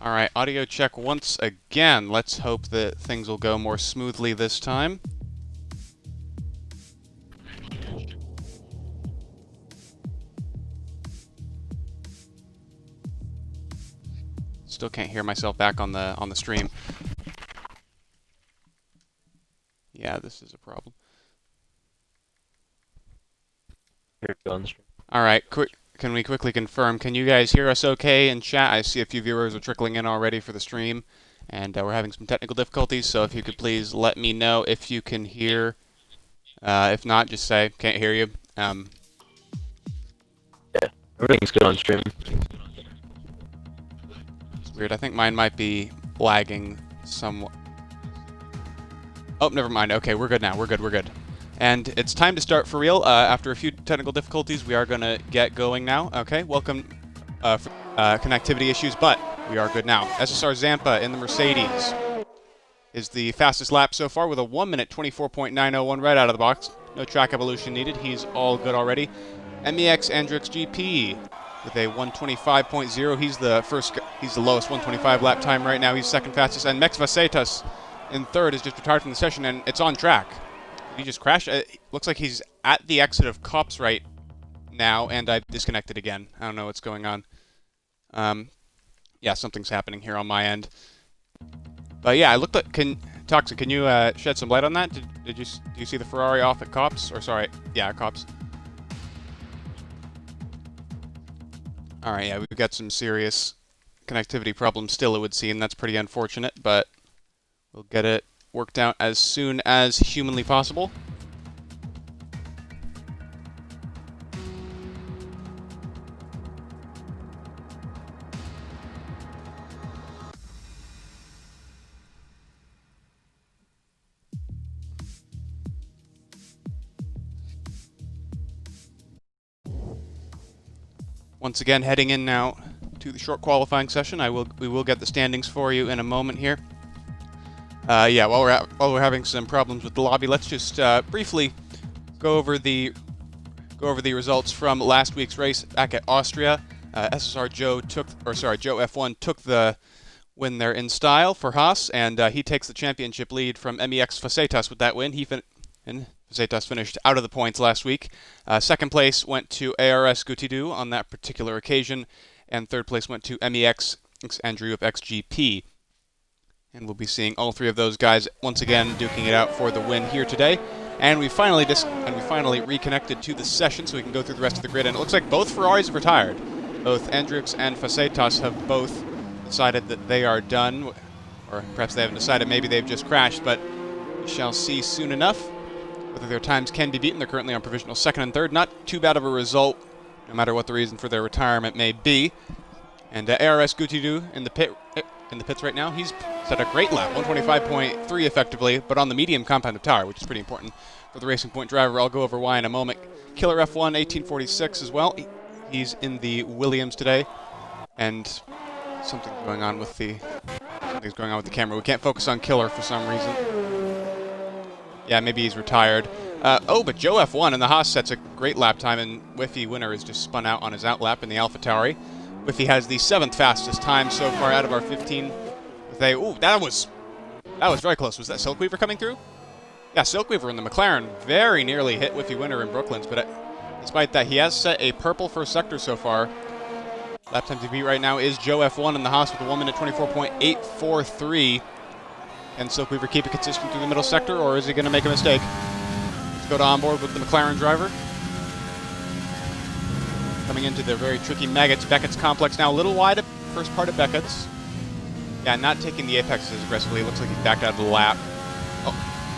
Alright, audio check once again. Let's hope that things will go more smoothly this time. Still can't hear myself back on the stream. Yeah, this is a problem. Here we go on the stream. Alright, can we quickly confirm? Can you guys hear us okay in chat? I see a few viewers are trickling in already for the stream, and we're having some technical difficulties, so if you could please let me know if you can hear. If not, just say, can't hear you. Yeah, everything's good on stream. It's weird. I think mine might be lagging somewhat. Oh, never mind. Okay, we're good now. We're good. And it's time to start for real. After a few technical difficulties, we are going to get going now. Okay, welcome for connectivity issues, but we are good now. SSR Zampa in the Mercedes is the fastest lap so far with a 1 minute 24.901 right out of the box. No track evolution needed. He's all good already. MEX Andrix GP with a 125.0. He's the lowest 125 lap time right now. He's second fastest. And Mex Vasetas in third is just retired from the session, and it's on track. He just crashed. Looks like he's at the exit of Cops right now, and I've disconnected again. I don't know what's going on. Yeah, something's happening here on my end. But yeah, I looked at. Toxic, can you shed some light on that? Do you see the Ferrari off at Cops? Or sorry, yeah, Cops. All right, yeah, we've got some serious connectivity problems still, it would seem. That's pretty unfortunate, but we'll get it worked out as soon as humanly possible. Once again, heading in now to the short qualifying session. We will get the standings for you in a moment here. Yeah, while we're having some problems with the lobby, let's just briefly go over the results from last week's race back at Austria. Joe F1 took the win there in style for Haas, and he takes the championship lead from MEX Vasetas with that win. And Vasetas finished out of the points last week. Second place went to ARS Gutidu on that particular occasion, and third place went to MEX Andrew of XGP. And we'll be seeing all three of those guys once again duking it out for the win here today. And we finally reconnected to the session so we can go through the rest of the grid. And it looks like both Ferraris have retired. Both Andrix and Vasetas have both decided that they are done. Or perhaps they haven't decided, maybe they've just crashed. But we shall see soon enough whether their times can be beaten. They're currently on provisional second and third. Not too bad of a result, no matter what the reason for their retirement may be. And ARS Gutidu in the pits right now. He's set a great lap, 125.3 effectively, but on the medium compound of tire, which is pretty important for the Racing Point driver. I'll go over why in a moment. Killer F1, 1846 as well. He's in the Williams today, and something's going on with the camera. We can't focus on Killer for some reason. Yeah, maybe he's retired. But Joe F1 in the Haas sets a great lap time, and Whiffy Winner has just spun out on his outlap in the AlphaTauri. Whiffy has the 7th fastest time so far out of our 15. That was very close. Was that Silkweaver coming through? Yeah, Silkweaver in the McLaren very nearly hit Whiffy Winner in Brooklands, but despite that, he has set a purple first sector so far. Lap time to beat right now is Joe F1 in the Haas with a 1 minute 24.843. Can Silkweaver keep it consistent through the middle sector, or is he going to make a mistake? Let's go to onboard with the McLaren driver. Coming into the very tricky Beckett's complex now. A little wide at first part of Beckett's. Yeah, not taking the apexes as aggressively. It looks like he's backed out of the lap.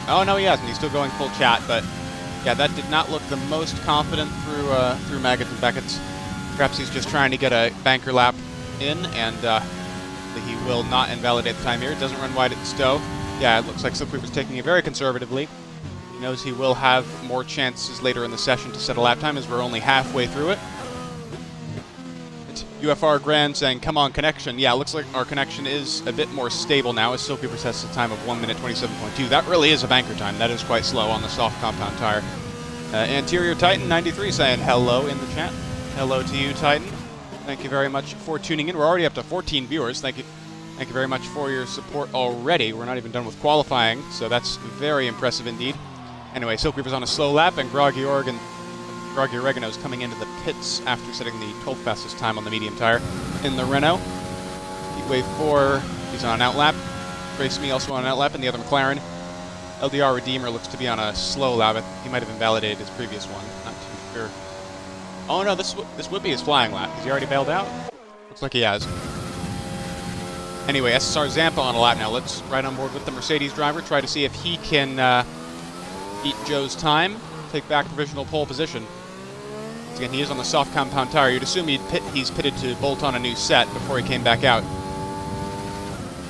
Oh no, he hasn't. He's still going full chat, but yeah, that did not look the most confident through Maggots and Beckett's. Perhaps he's just trying to get a banker lap in, and he will not invalidate the time here. It doesn't run wide at the Stowe. Yeah, it looks like Silkweaver's taking it very conservatively. He knows he will have more chances later in the session to set a lap time, as we're only halfway through it. UFR Grand saying, come on, connection. Yeah, it looks like our connection is a bit more stable now, as Silkweaver sets a time of 1 minute 27.2. That really is a banker time. That is quite slow on the soft compound tire. Anterior Titan 93 saying hello in the chat. Hello to you, Titan. Thank you very much for tuning in. We're already up to 14 viewers. Thank you Thank you very much for your support already. We're not even done with qualifying, so that's very impressive indeed. Anyway, Silk Reaper's on a slow lap, and Groggy Oregano's coming into the pits after setting the 12th fastest time on the medium tire in the Renault. Heatwave 4, he's on an outlap. Trace Me also on an outlap in the other McLaren. LDR Redeemer looks to be on a slow lap. He might have invalidated his previous one. Not too sure. Oh no, this would be his flying lap. Has he already bailed out? Looks like he has. Anyway, SSR Zampa on a lap now. Let's ride on board with the Mercedes driver, try to see if he can beat Joe's time, take back provisional pole position. Once again, he is on the soft compound tire. You'd assume he's pitted to bolt on a new set before he came back out.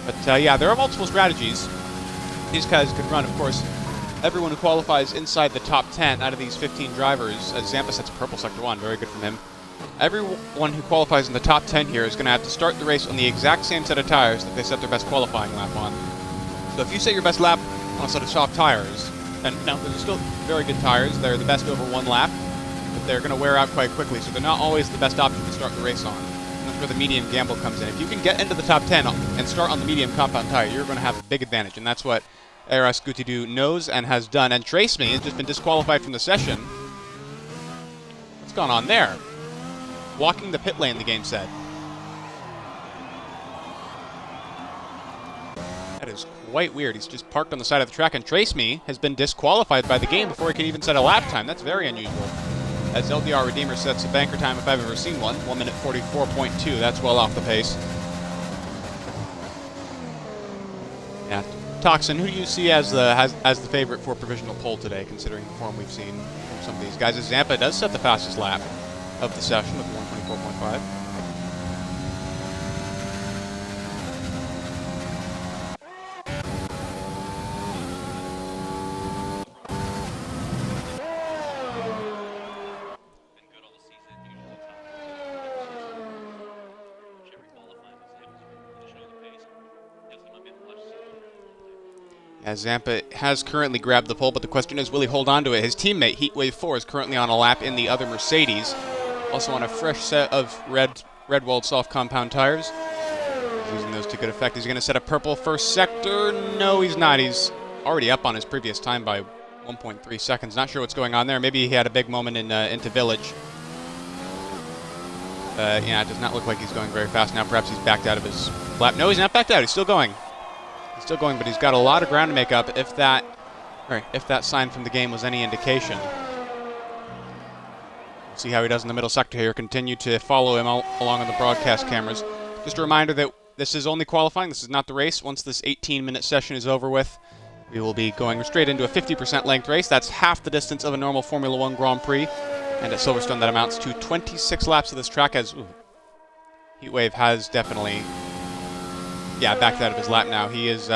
But yeah, there are multiple strategies. These guys could run, of course. Everyone who qualifies inside the top 10 out of these 15 drivers, as Zampa sets a purple Sector 1, very good from him. Everyone who qualifies in the top 10 here is going to have to start the race on the exact same set of tires that they set their best qualifying lap on. So if you set your best lap on a set of soft tires, and no, those are still very good tires, they're the best over one lap, but they're going to wear out quite quickly, so they're not always the best option to start the race on. And that's where the medium gamble comes in. If you can get into the top 10 and start on the medium compound tire, you're going to have a big advantage, and that's what Eras Gutidu knows and has done. And Trace Me has just been disqualified from the session. What's gone on there? Blocking the pit lane, the game said. That is quite weird. He's just parked on the side of the track, and Trace Me has been disqualified by the game before he can even set a lap time. That's very unusual. As LDR Redeemer sets a banker time if I've ever seen one, 1 minute 44.2. That's well off the pace. Yeah. Toxin, who do you see as the favorite for provisional pole today, considering the form we've seen from some of these guys? As Zampa does set the fastest lap of the session with 124.5. As Zampa has currently grabbed the pole, but the question is, will he hold on to it? His teammate, Heatwave 4, is currently on a lap in the other Mercedes, also on a fresh set of red-walled soft compound tires. He's using those to good effect. He's going to set a purple first sector. No, he's not. He's already up on his previous time by 1.3 seconds. Not sure what's going on there. Maybe he had a big moment into Village. Yeah, it does not look like he's going very fast now. Perhaps he's backed out of his lap. No, he's not backed out. He's still going. He's still going, but he's got a lot of ground to make up if that sign from the game was any indication. We'll see how he does in the middle sector here. Continue to follow him along on the broadcast cameras. Just a reminder that this is only qualifying. This is not the race. Once this 18-minute session is over with, we will be going straight into a 50% length race. That's half the distance of a normal Formula 1 Grand Prix. And at Silverstone, that amounts to 26 laps of this track as Heatwave has definitely backed out of his lap now. He is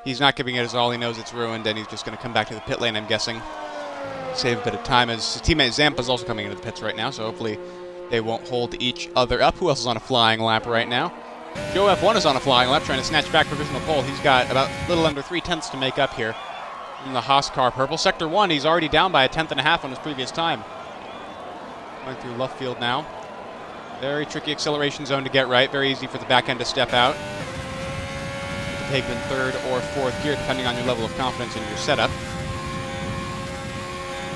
he's not giving it his all. He knows it's ruined, and he's just going to come back to the pit lane, I'm guessing. Save a bit of time, as his teammate Zampa is also coming into the pits right now, so hopefully they won't hold each other up. Who else is on a flying lap right now? Joe F1 is on a flying lap, trying to snatch back provisional pole. He's got about a little under 3/10 to make up here. In the Haas car purple. Sector 1, he's already down by 1/10.5 on his previous time. Going through left field now. Very tricky acceleration zone to get right. Very easy for the back end to step out. Take in third or fourth gear, depending on your level of confidence in your setup.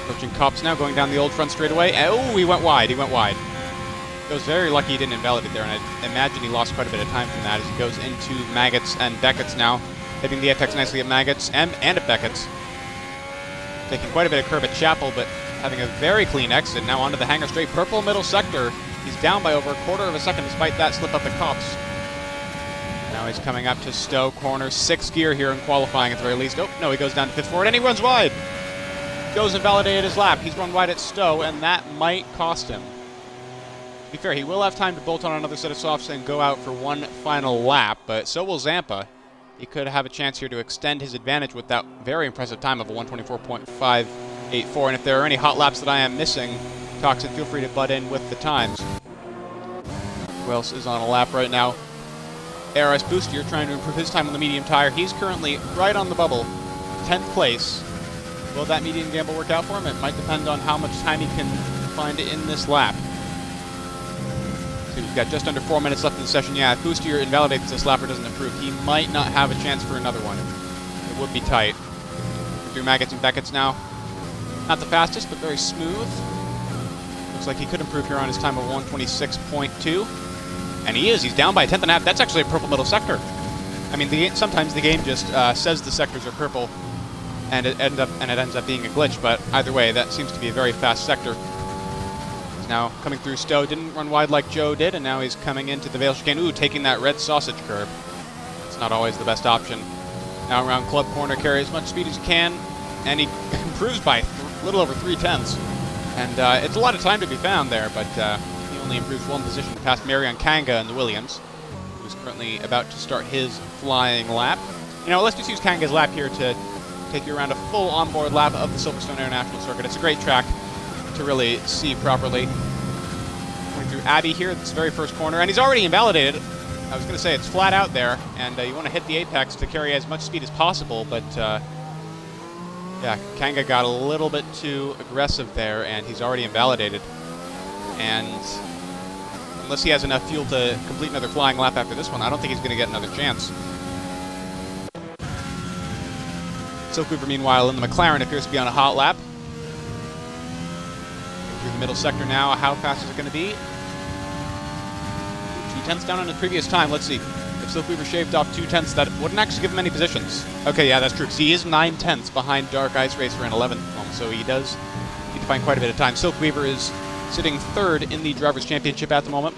Approaching Cops now, going down the old front straightaway. Oh, he went wide. He went wide. He was very lucky he didn't invalidate there, and I imagine he lost quite a bit of time from that as he goes into Maggots and Beckett's now. Hitting the apex nicely at Maggots and at Beckett's. Taking quite a bit of curb at Chapel, but having a very clean exit. Now onto the hangar straight. Purple middle sector. He's down by over a quarter of a second despite that slip up at Cops. Now he's coming up to Stowe corner, 6th gear here in qualifying at the very least. Oh, no, he goes down to 5th forward, and he runs wide. Joe's invalidated his lap. He's run wide at Stowe, and that might cost him. To be fair, he will have time to bolt on another set of softs and go out for one final lap, but so will Zampa. He could have a chance here to extend his advantage with that very impressive time of a 124.584, and if there are any hot laps that I am missing, Toxin, feel free to butt in with the times. Who else is on a lap right now? ARS Boostier trying to improve his time on the medium tire. He's currently right on the bubble, 10th place. Will that medium gamble work out for him? It might depend on how much time he can find in this lap. So we've got just under 4 minutes left in the session. Yeah, if Boostier invalidates this lap or doesn't improve, he might not have a chance for another one. It would be tight. Through Maggots and Beckett's now. Not the fastest, but very smooth. Looks like he could improve here on his time of 126.2. And he is. He's down by a tenth and a half. That's actually a purple middle sector. I mean, sometimes the game just says the sectors are purple, and it ends up being a glitch. But either way, that seems to be a very fast sector. He's now coming through Stowe. Didn't run wide like Joe did, and now he's coming into the Vale chicane. Ooh, taking that red sausage curb. It's not always the best option. Now around Club Corner, carry as much speed as you can, and he improves by a little over 3/10. And it's a lot of time to be found there, but he only improves one position past Marion Kanga in the Williams, who's currently about to start his flying lap. You know, let's just use Kanga's lap here to take you around a full onboard lap of the Silverstone International Circuit. It's a great track to really see properly. Going through Abbey here, this very first corner, and he's already invalidated. I was going to say it's flat out there, and you want to hit the apex to carry as much speed as possible, but yeah, Kanga got a little bit too aggressive there, and he's already invalidated. And unless he has enough fuel to complete another flying lap after this one, I don't think he's going to get another chance. Silverweaver, meanwhile, in the McLaren, appears to be on a hot lap. Through the middle sector now. How fast is it going to be? 2/10 down on his previous time. Let's see. If Silverweaver shaved off 2/10, that wouldn't actually give him any positions. Okay, yeah, that's true. Because he is 9/10 behind Dark Ice Racer in 11th moment, so he does need to find quite a bit of time. Silverweaver is sitting third in the Drivers' Championship at the moment.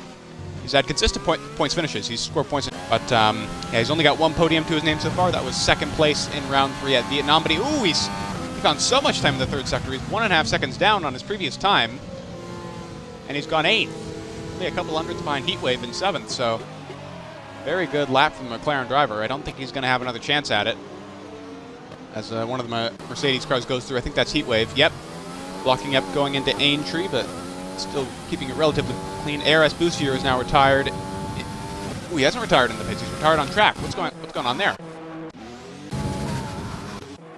He's had consistent points finishes. He's scored points, but yeah, he's only got one podium to his name so far. That was second place in round 3 at Vietnam. But he found so much time in the third sector. He's 1.5 seconds down on his previous time, and he's gone 8th. Only a couple hundredths behind Heatwave in 7th. So very good lap from the McLaren driver. I don't think he's going to have another chance at it. As one of the Mercedes cars goes through, I think that's Heatwave. Yep, blocking up going into Aintree, but still keeping it relatively clean. ARS Boostier is now retired. Ooh, he hasn't retired in the pits. He's retired on track. What's going on there?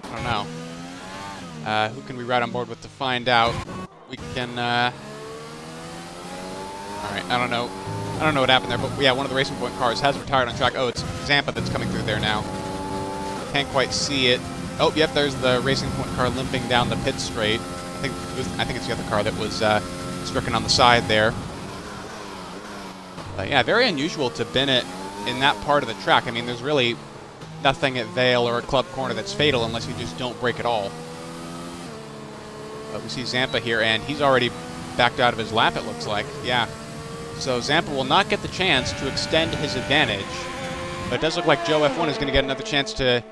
I don't know. Who can we ride on board with to find out? We can. All right. I don't know what happened there, but yeah, one of the Racing Point cars has retired on track. Oh, it's Zampa that's coming through there now. Can't quite see it. Oh, yep. There's the Racing Point car limping down the pit straight. I think it's the other car that was stricken on the side there. But yeah, very unusual to bin it in that part of the track. I mean, there's really nothing at Vale or at Club Corner that's fatal unless you just don't break at all. But we see Zampa here, and he's already backed out of his lap, it looks like. Yeah. So Zampa will not get the chance to extend his advantage. But it does look like Joe F1 is going to get another chance to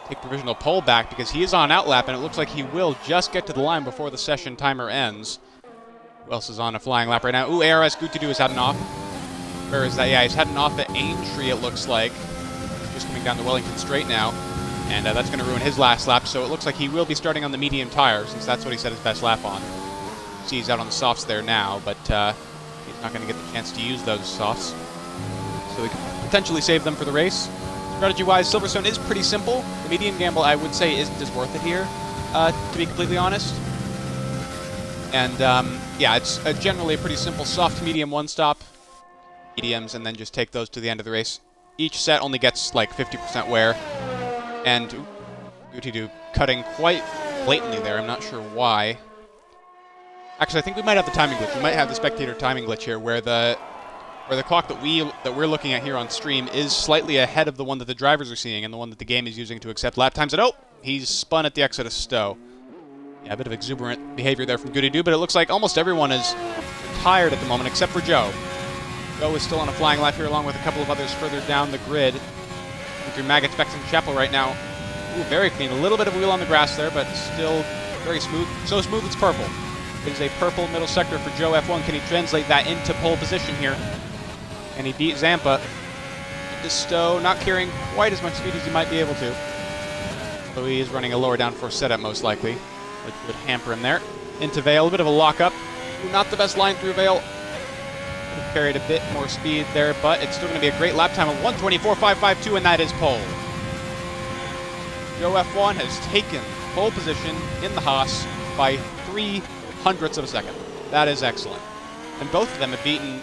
take provisional pole back because he is on outlap, and it looks like he will just get to the line before the session timer ends. Who else is on a flying lap right now? Ooh, ARS Gutidoo is heading off. Where is that? Yeah, he's heading off at Aintree, it looks like. Just coming down the Wellington Straight now. And that's going to ruin his last lap, so it looks like he will be starting on the medium tire, since that's what he set his best lap on. See, he's out on the softs there now, but he's not going to get the chance to use those softs. So we can potentially save them for the race. Strategy-wise, Silverstone is pretty simple. The medium gamble, I would say, isn't as worth it here, to be completely honest. And, yeah, it's generally a pretty simple soft medium one-stop. Mediums, and then just take those to the end of the race. Each set only gets, like, 50% wear. And Gutidoo cutting quite blatantly there. I'm not sure why. Actually, I think we might have the timing glitch. We might have the spectator timing glitch here, where the clock that we're looking at here on stream is slightly ahead of the one that the drivers are seeing and the one that the game is using to accept lap times. And oh, he's spun at the exit of Stowe. Yeah, a bit of exuberant behavior there from Gutidoo, but it looks like almost everyone is tired at the moment except for Joe. Joe is still on a flying lap here, along with a couple of others further down the grid. Through Maggots, Beckton, Chapel right now. Ooh, very clean. A little bit of wheel on the grass there, but still very smooth. So smooth it's purple. It is a purple middle sector for Joe F1. Can he translate that into pole position here? And he beat Zampa. Into Stowe, not carrying quite as much speed as he might be able to. So he is running a lower downforce setup most likely, which would hamper him there. Into Vale, a bit of a lockup. Ooh, not the best line through Vale. Carried a bit more speed there, but it's still going to be a great lap time of 1:24.552, and that is pole. Joe F1 has taken pole position in the Haas by 0.03 of a second. That is excellent. And both of them have beaten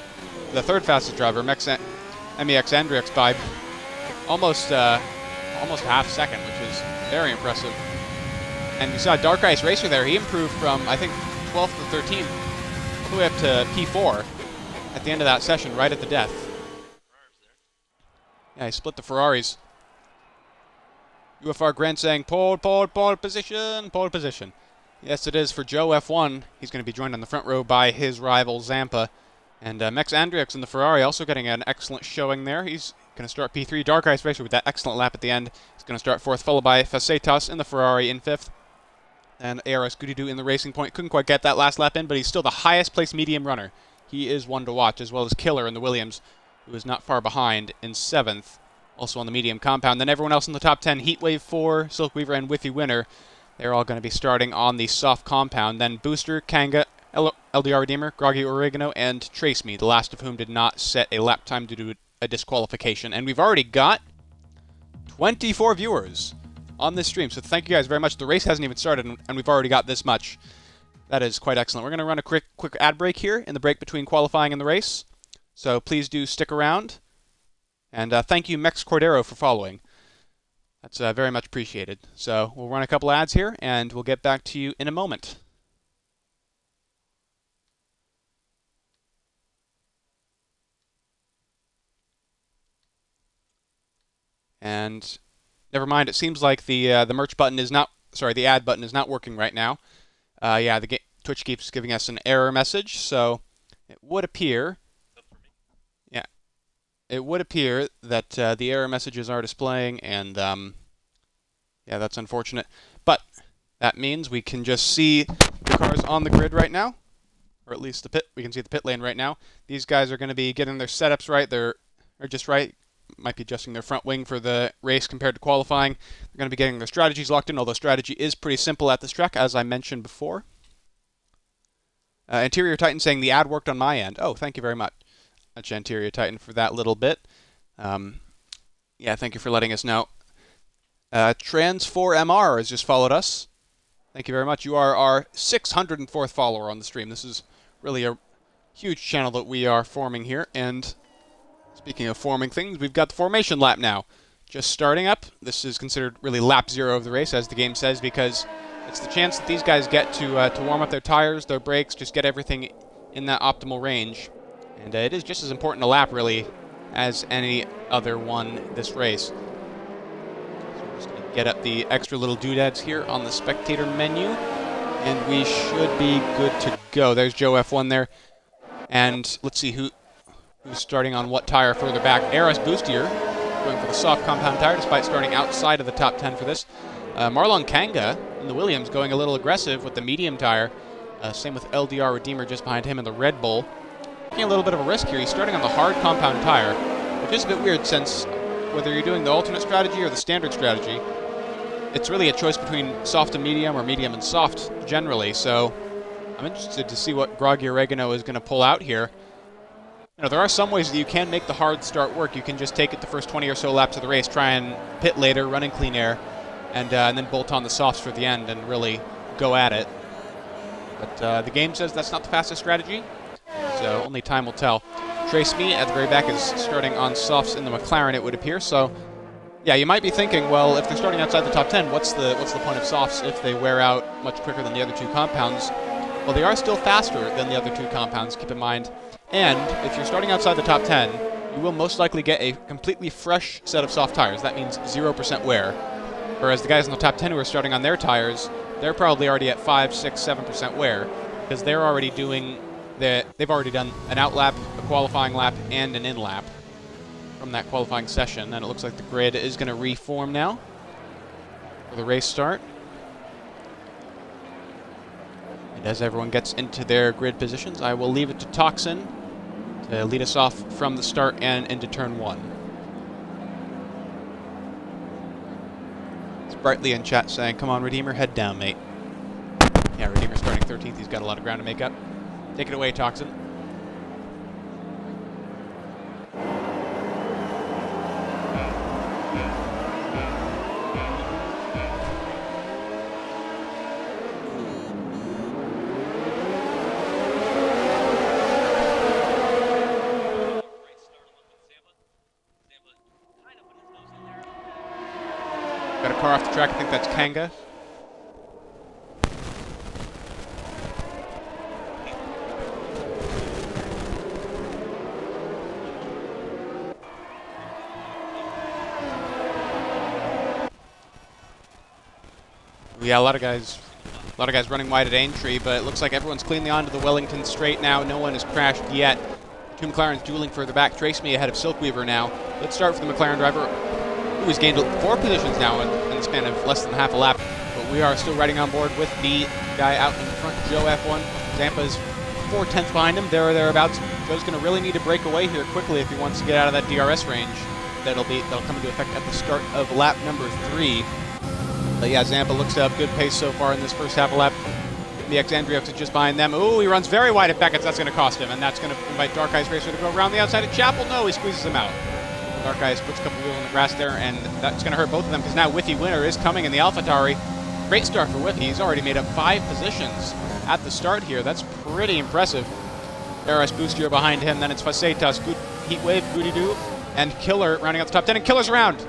the third fastest driver, MEX Andrix, by almost half second, which is very impressive. And you saw Dark Ice Racer there. He improved from, I think, 12th to 13th, all the way up to P4 at the end of that session, right at the death. Yeah, he split the Ferraris. UFR Grant saying, pole position. Yes, it is for Joe F1. He's going to be joined on the front row by his rival, Zampa. And Mex Andrix in the Ferrari also getting an excellent showing there. He's going to start P3. Dark Ice Racer with that excellent lap at the end. He's going to start fourth, followed by Facetas in the Ferrari in fifth. And ARS Goody-Doo in the Racing Point. Couldn't quite get that last lap in, but he's still the highest placed medium runner. He is one to watch, as well as Killer in the Williams, who is not far behind in seventh, also on the medium compound. Then everyone else in the top 10, Heatwave 4, Silkweaver, and Whiffy Winner. They're all going to be starting on the soft compound. Then Booster, Kanga, LDR Redeemer, Groggy Oregano, and Trace Me, the last of whom did not set a lap time due to a disqualification. And we've already got 24 viewers on this stream, so thank you guys very much. The race hasn't even started, and we've already got this much. That is quite excellent. We're going to run a quick ad break here in the break between qualifying and the race, so please do stick around. And thank you, Mex Cordero, for following. That's very much appreciated. So we'll run a couple ads here, and we'll get back to you in a moment. And never mind, it seems like the merch button is not, sorry, the ad button is not working right now. Yeah, Twitch keeps giving us an error message, so it would appear, yeah, it would appear that the error messages are displaying, and yeah, that's unfortunate. But that means we can just see the cars on the grid right now, or at least the pit. We can see the pit lane right now. These guys are going to be getting their setups right. They're just right. Might be adjusting their front wing for the race compared to qualifying. They're going to be getting their strategies locked in, although strategy is pretty simple at this track, as I mentioned before. Interior Titan saying the ad worked on my end. Oh, thank you very much, Interior Titan, for that little bit. Yeah, thank you for letting us know. Trans4MR has just followed us. Thank you very much. You are our 604th follower on the stream. This is really a huge channel that we are forming here, and speaking of forming things, we've got the formation lap now. Just starting up. This is considered really lap 0 of the race, as the game says, because it's the chance that these guys get to warm up their tires, their brakes, just get everything in that optimal range. And it is just as important a lap, really, as any other one this race. So we're just going to get up the extra little doodads here on the spectator menu, and we should be good to go. There's Joe F1 there. And let's see who's starting on what tire further back. Eris Boostier going for the soft compound tire, despite starting outside of the top 10 for this. Marlon Kanga in the Williams going a little aggressive with the medium tire. Same with LDR Redeemer just behind him in the Red Bull. Taking a little bit of a risk here. He's starting on the hard compound tire, which is a bit weird since whether you're doing the alternate strategy or the standard strategy, it's really a choice between soft and medium or medium and soft generally. So I'm interested to see what Groggy Oregano is going to pull out here. You know, there are some ways that you can make the hard start work. You can just take it the first 20 or so laps of the race, try and pit later, run in clean air, and then bolt on the softs for the end and really go at it. But the game says that's not the fastest strategy, so only time will tell. Trace Me at the very back is starting on softs in the McLaren, it would appear. So, yeah, you might be thinking, well, if they're starting outside the top 10, what's the point of softs if they wear out much quicker than the other two compounds? Well, they are still faster than the other two compounds, keep in mind. And if you're starting outside the top 10, you will most likely get a completely fresh set of soft tires. That means 0% wear. Whereas the guys in the top 10 who are starting on their tires, they're probably already at 5, 6, 7% wear, because they're already doing they've already done an out lap, a qualifying lap, and an in lap from that qualifying session. And it looks like the grid is going to reform now for the race start. And as everyone gets into their grid positions, I will leave it to Toxin to lead us off from the start and into turn 1. It's Brightly in chat saying, come on, Redeemer, head down, mate. Yeah, Redeemer starting 13th. He's got a lot of ground to make up. Take it away, Toxin. Got a car off the track. I think that's Kanga. Yeah, a lot of guys running wide at Aintree, but it looks like everyone's cleanly onto the Wellington straight now. No one has crashed yet. Two McLarens dueling further back. Trace Me ahead of Silkweaver now. Let's start for the McLaren driver, who has gained 4 positions now in the span of less than half a lap. But we are still riding on board with the guy out in front, Joe F1. Zampa's 4/10 behind him, there or thereabouts. Joe's going to really need to break away here quickly if he wants to get out of that DRS range. That'll come into effect at the start of lap number 3. But yeah, Zampa looks to have good pace so far in this first half of lap. The Andriox is just behind them. Ooh, he runs very wide at Beckett's. That's going to cost him, and that's going to invite Dark Eyes Racer to go around the outside of Chapel. No, he squeezes him out. Dark Eyes puts a couple wheels on the grass there, and that's going to hurt both of them because now Whiffy Winner is coming in the AlphaTauri. Great start for Whiffy. He's already made up 5 positions at the start here. That's pretty impressive. RS Boostier behind him. Then it's Facetas, Good Heatwave, Goody Doo, and Killer rounding out the top 10. And Killer's around.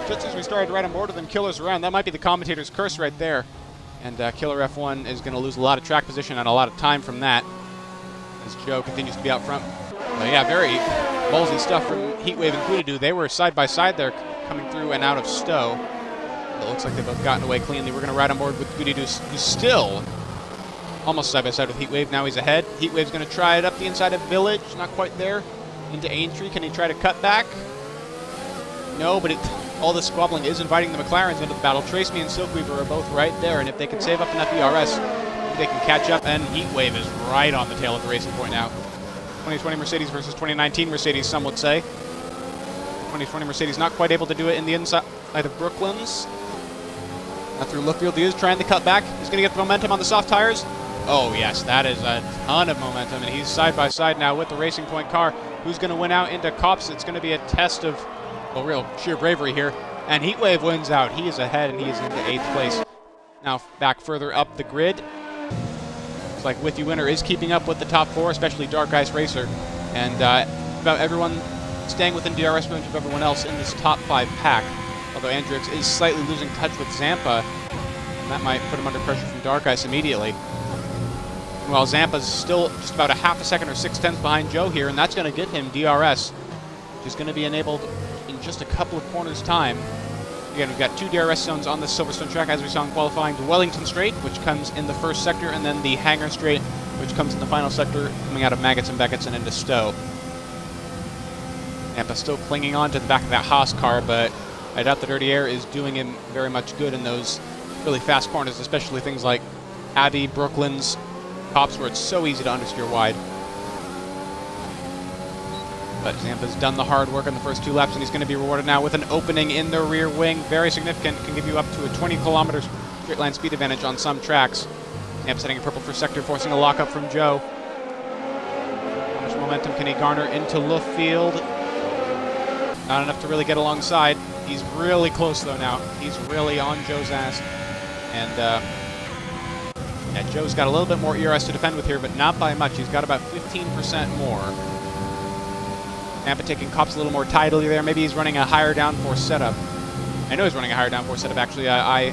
Just as we started right on board with them, Killer's around. That might be the commentator's curse right there. And Killer F1 is going to lose a lot of track position and a lot of time from that as Joe continues to be out front. Yeah, very ballsy stuff from Heatwave and Goody Doo. They were side by side there coming through and out of Stowe. It looks like they've both gotten away cleanly. We're going to ride on board with Goody Doo, who's still almost side by side with Heatwave. Now he's ahead. Heatwave's going to try it up the inside of Village. Not quite there. Into Aintree. Can he try to cut back? No, but all this squabbling is inviting the McLarens into the battle. Trace Me and Silkweaver are both right there, and if they can save up enough ERS, they can catch up, and Heatwave is right on the tail of the racing point now. 2020 Mercedes versus 2019 Mercedes, some would say. 2020 Mercedes not quite able to do it in the inside of Brooklands. Not through Lookfield. He is trying to cut back. He's going to get the momentum on the soft tires. Oh, yes, that is a ton of momentum, and he's side by side now with the Racing Point car. Who's going to win out into Copse? It's going to be a test of real sheer bravery here. And Heatwave wins out. He is ahead, and he is into 8th place. Now back further up the grid. Looks like Whiffy Winner is keeping up with the top 4, especially Dark Ice Racer. And about everyone staying within DRS range of everyone else in this top 5 pack. Although Andrix is slightly losing touch with Zampa. And that might put him under pressure from Dark Ice immediately. While Zampa's still just about a half a second or 6/10 behind Joe here, and that's going to get him DRS, which is going to be enabled in just a couple of corners' time. Again, we've got 2 DRS zones on this Silverstone track, as we saw in qualifying. The Wellington Straight, which comes in the first sector, and then the Hangar Straight, which comes in the final sector, coming out of Maggots and Beckett's and into Stowe. Zampa still clinging on to the back of that Haas car, but I doubt the dirty air is doing him very much good in those really fast corners, especially things like Abbey, Brooklands, Copse, where it's so easy to understeer wide. But Zampa's done the hard work on the first 2 laps, and he's going to be rewarded now with an opening in the rear wing. Very significant. Can give you up to a 20 kilometers straight line speed advantage on some tracks. Zampa's setting in purple for sector, forcing a lockup from Joe. How much momentum can he garner into Lookfield? Not enough to really get alongside. He's really close, though, now. He's really on Joe's ass. And, yeah, Joe's got a little bit more ERS to defend with here, but not by much. He's got about 15% more. Zampa taking Copse a little more tidily there. Maybe he's running a higher downforce setup. I know he's running a higher downforce setup, actually. I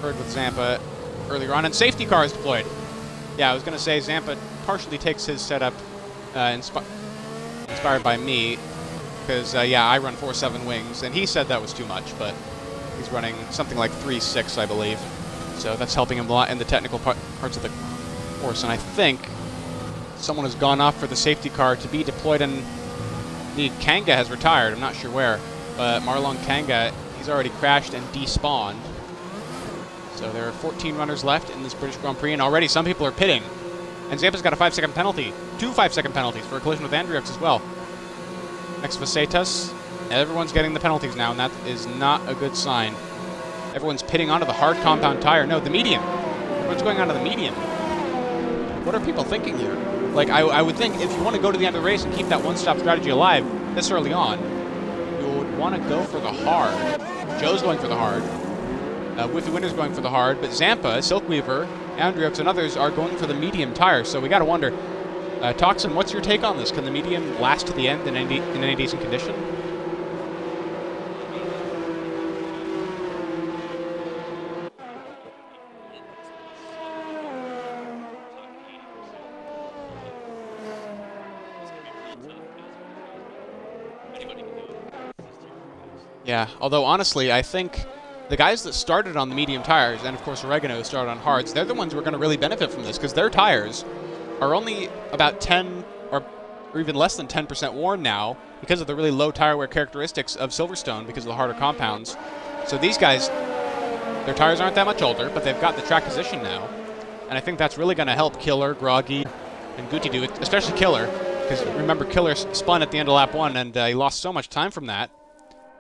heard with Zampa earlier on. And safety car is deployed. Yeah, I was going to say Zampa partially takes his setup inspired by me. Because, yeah, I run 4.7 wings. And he said that was too much, but he's running something like 3.6, I believe. So that's helping him a lot in the technical parts of the course. And I think someone has gone off for the safety car to be deployed, and Kanga has retired. I'm not sure where. But Marlon Kanga, he's already crashed and despawned. So there are 14 runners left in this British Grand Prix, and already some people are pitting. And Zampa's got a 5-second penalty. 2 5-second penalties for a collision with Andriox as well. Next Vasetas. Everyone's getting the penalties now, and that is not a good sign. Everyone's pitting onto the hard compound tire. No, the medium. What's going on to the medium? What are people thinking here? Like, I would think if you want to go to the end of the race and keep that one-stop strategy alive this early on, you would want to go for the hard. Joe's going for the hard. Whiffy Winner's going for the hard, but Zampa, Silkweaver, Andriox, and others are going for the medium tire. So we got to wonder, Toxin, what's your take on this? Can the medium last to the end in any decent condition? Yeah, although honestly, I think the guys that started on the medium tires, and of course Oregano started on hards, they're the ones who are going to really benefit from this, because their tires are only about 10 or even less than 10% worn now because of the really low tire wear characteristics of Silverstone because of the harder compounds. So these guys, their tires aren't that much older, but they've got the track position now. And I think that's really going to help Killer, Groggy, and Guti do it, especially Killer, because remember, Killer spun at the end of lap 1, and he lost so much time from that.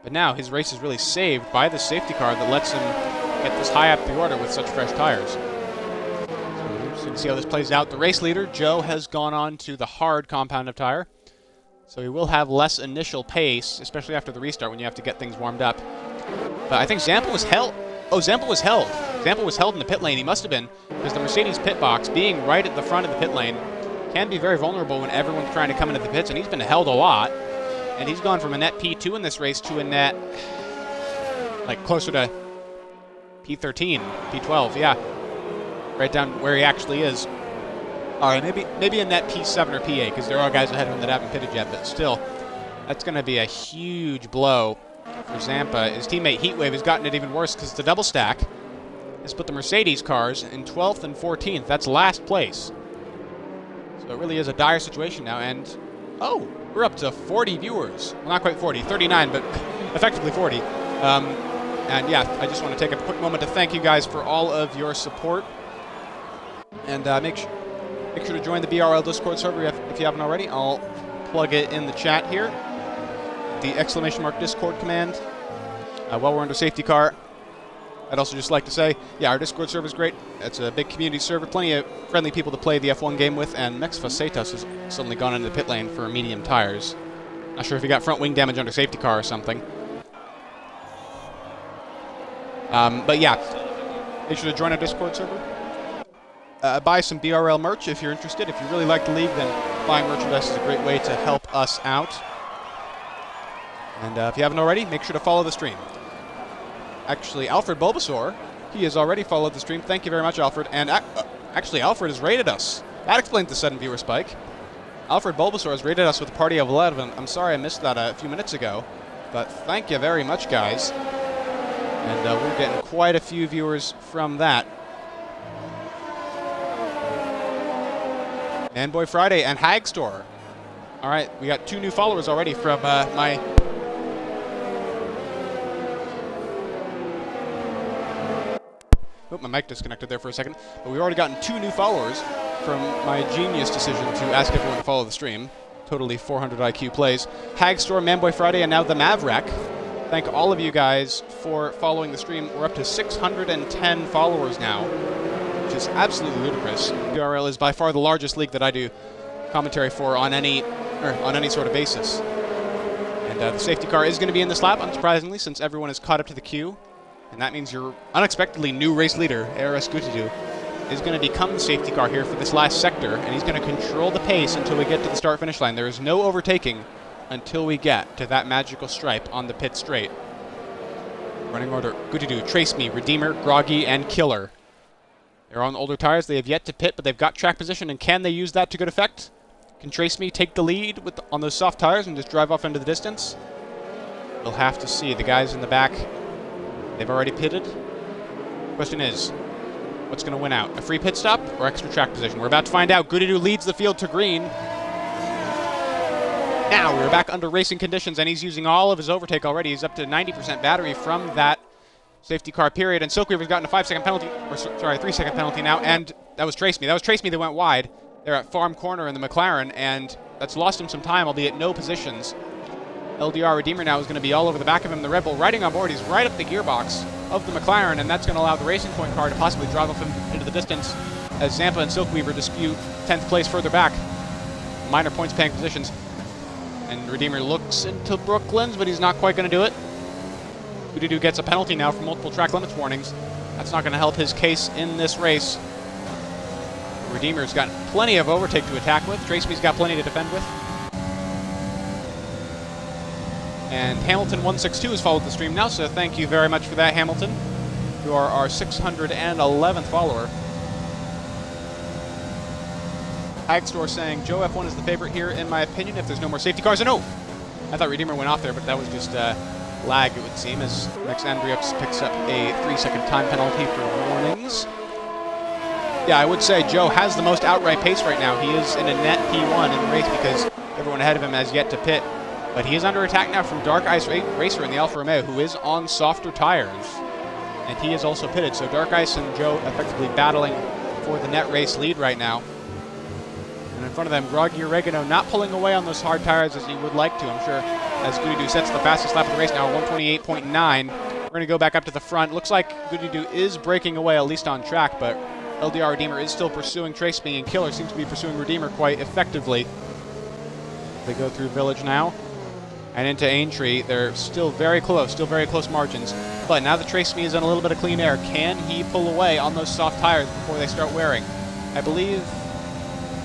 But now his race is really saved by the safety car that lets him get this high up the order with such fresh tires. So we're interested to see how this plays out. The race leader, Joe, has gone on to the hard compound of tire. So he will have less initial pace, especially after the restart when you have to get things warmed up. But I think Zampa was held. Oh, Zampa was held. Zampa was held in the pit lane. He must have been, because the Mercedes pit box, being right at the front of the pit lane, can be very vulnerable when everyone's trying to come into the pits, and he's been held a lot. And he's gone from a net P2 in this race to a net, like, closer to P13, P12, yeah. Right down where he actually is. All right, maybe a net P7 or P8, because there are guys ahead of him that haven't pitted yet, but still, that's going to be a huge blow for Zampa. His teammate Heatwave has gotten it even worse, because the double stack has put the Mercedes cars in 12th and 14th. That's last place. So it really is a dire situation now, and, oh, we're up to 40 viewers. Well, not quite 40, 39, but effectively 40. And yeah, I just want to take a quick moment to thank you guys for all of your support. And make sure to join the BRL Discord server if you haven't already. I'll plug it in the chat here. The ! Discord command. While we're under safety car, I'd also just like to say, yeah, our Discord server is great. It's a big community server, plenty of friendly people to play the F1 game with, and Mex Facetas has suddenly gone into the pit lane for medium tires. Not sure if he got front wing damage under safety car or something. But yeah, make sure to join our Discord server. Buy some BRL merch if you're interested. If you really like the league, then buying merchandise is a great way to help us out. And if you haven't already, make sure to follow the stream. Actually, Alfred Bulbasaur, he has already followed the stream. Thank you very much, Alfred. And actually, Alfred has rated us. That explains the sudden viewer spike. Alfred Bulbasaur has rated us with a party of 11. I'm sorry I missed that a few minutes ago. But thank you very much, guys. And we're getting quite a few viewers from that. Manboy Friday and Hag Store. All right, we got 2 new followers already from my... Oh, my mic disconnected there for a second. But we've already gotten 2 new followers from my genius decision to ask everyone to follow the stream. Totally 400 IQ plays. Hag Store, Manboy Friday, and now the Maverick. Thank all of you guys for following the stream. We're up to 610 followers now, which is absolutely ludicrous. BRL is by far the largest league that I do commentary for on any sort of basis. And the safety car is going to be in this lap, unsurprisingly, since everyone is caught up to the queue. And that means your unexpectedly new race leader, ARS Gutidu, is going to become the safety car here for this last sector, and he's going to control the pace until we get to the start-finish line. There is no overtaking until we get to that magical stripe on the pit straight. Running order, Gutidu, Trace Me, Redeemer, Groggy, and Killer. They're on older tires. They have yet to pit, but they've got track position, and can they use that to good effect? Can Trace Me take the lead on those soft tires and just drive off into the distance? We'll have to see. The guys in the back, they've already pitted. Question is, what's going to win out? A free pit stop or extra track position? We're about to find out. Gutidu leads the field to green. Now we're back under racing conditions, and he's using all of his overtake already. He's up to 90% battery from that safety car period, and Silkweaver's gotten a 5-second penalty, or sorry, 3-second penalty now, and that was Trace Me. That was Trace Me that went wide. They're at Farm Corner in the McLaren, and that's lost him some time, albeit no positions. LDR Redeemer now is going to be all over the back of him. The Red Bull riding on board. He's right up the gearbox of the McLaren, and that's going to allow the Racing Point car to possibly drive off him into the distance as Zampa and Silkweaver dispute 10th place further back. Minor points paying positions. And Redeemer looks into Brooklands, but he's not quite going to do it. Gutidu gets a penalty now for multiple track limits warnings. That's not going to help his case in this race. Redeemer's got plenty of overtake to attack with. Trace Me's got plenty to defend with. And Hamilton 162 has followed the stream now, so thank you very much for that, Hamilton. You are our 611th follower. Hagstore saying, Joe F1 is the favorite here, in my opinion, if there's no more safety cars. And oh! I thought Redeemer went off there, but that was just lag, it would seem, as Max Andriux picks up a 3-second time penalty for warnings. Yeah, I would say Joe has the most outright pace right now. He is in a net P1 in the race because everyone ahead of him has yet to pit. But he is under attack now from Dark Ice Racer in the Alfa Romeo, who is on softer tires. And he is also pitted, so Dark Ice and Joe effectively battling for the net race lead right now. And in front of them, Groggy Oregano not pulling away on those hard tires as he would like to, I'm sure, as Goody-Doo sets the fastest lap of the race now, 128.9. We're going to go back up to the front. Looks like Goody-Doo is breaking away, at least on track, but LDR Redeemer is still pursuing Trace Me, and Killer seems to be pursuing Redeemer quite effectively. They go through Village now and into Aintree. They're still very close margins. But now that Trace Me is in a little bit of clean air, can he pull away on those soft tires before they start wearing? I believe,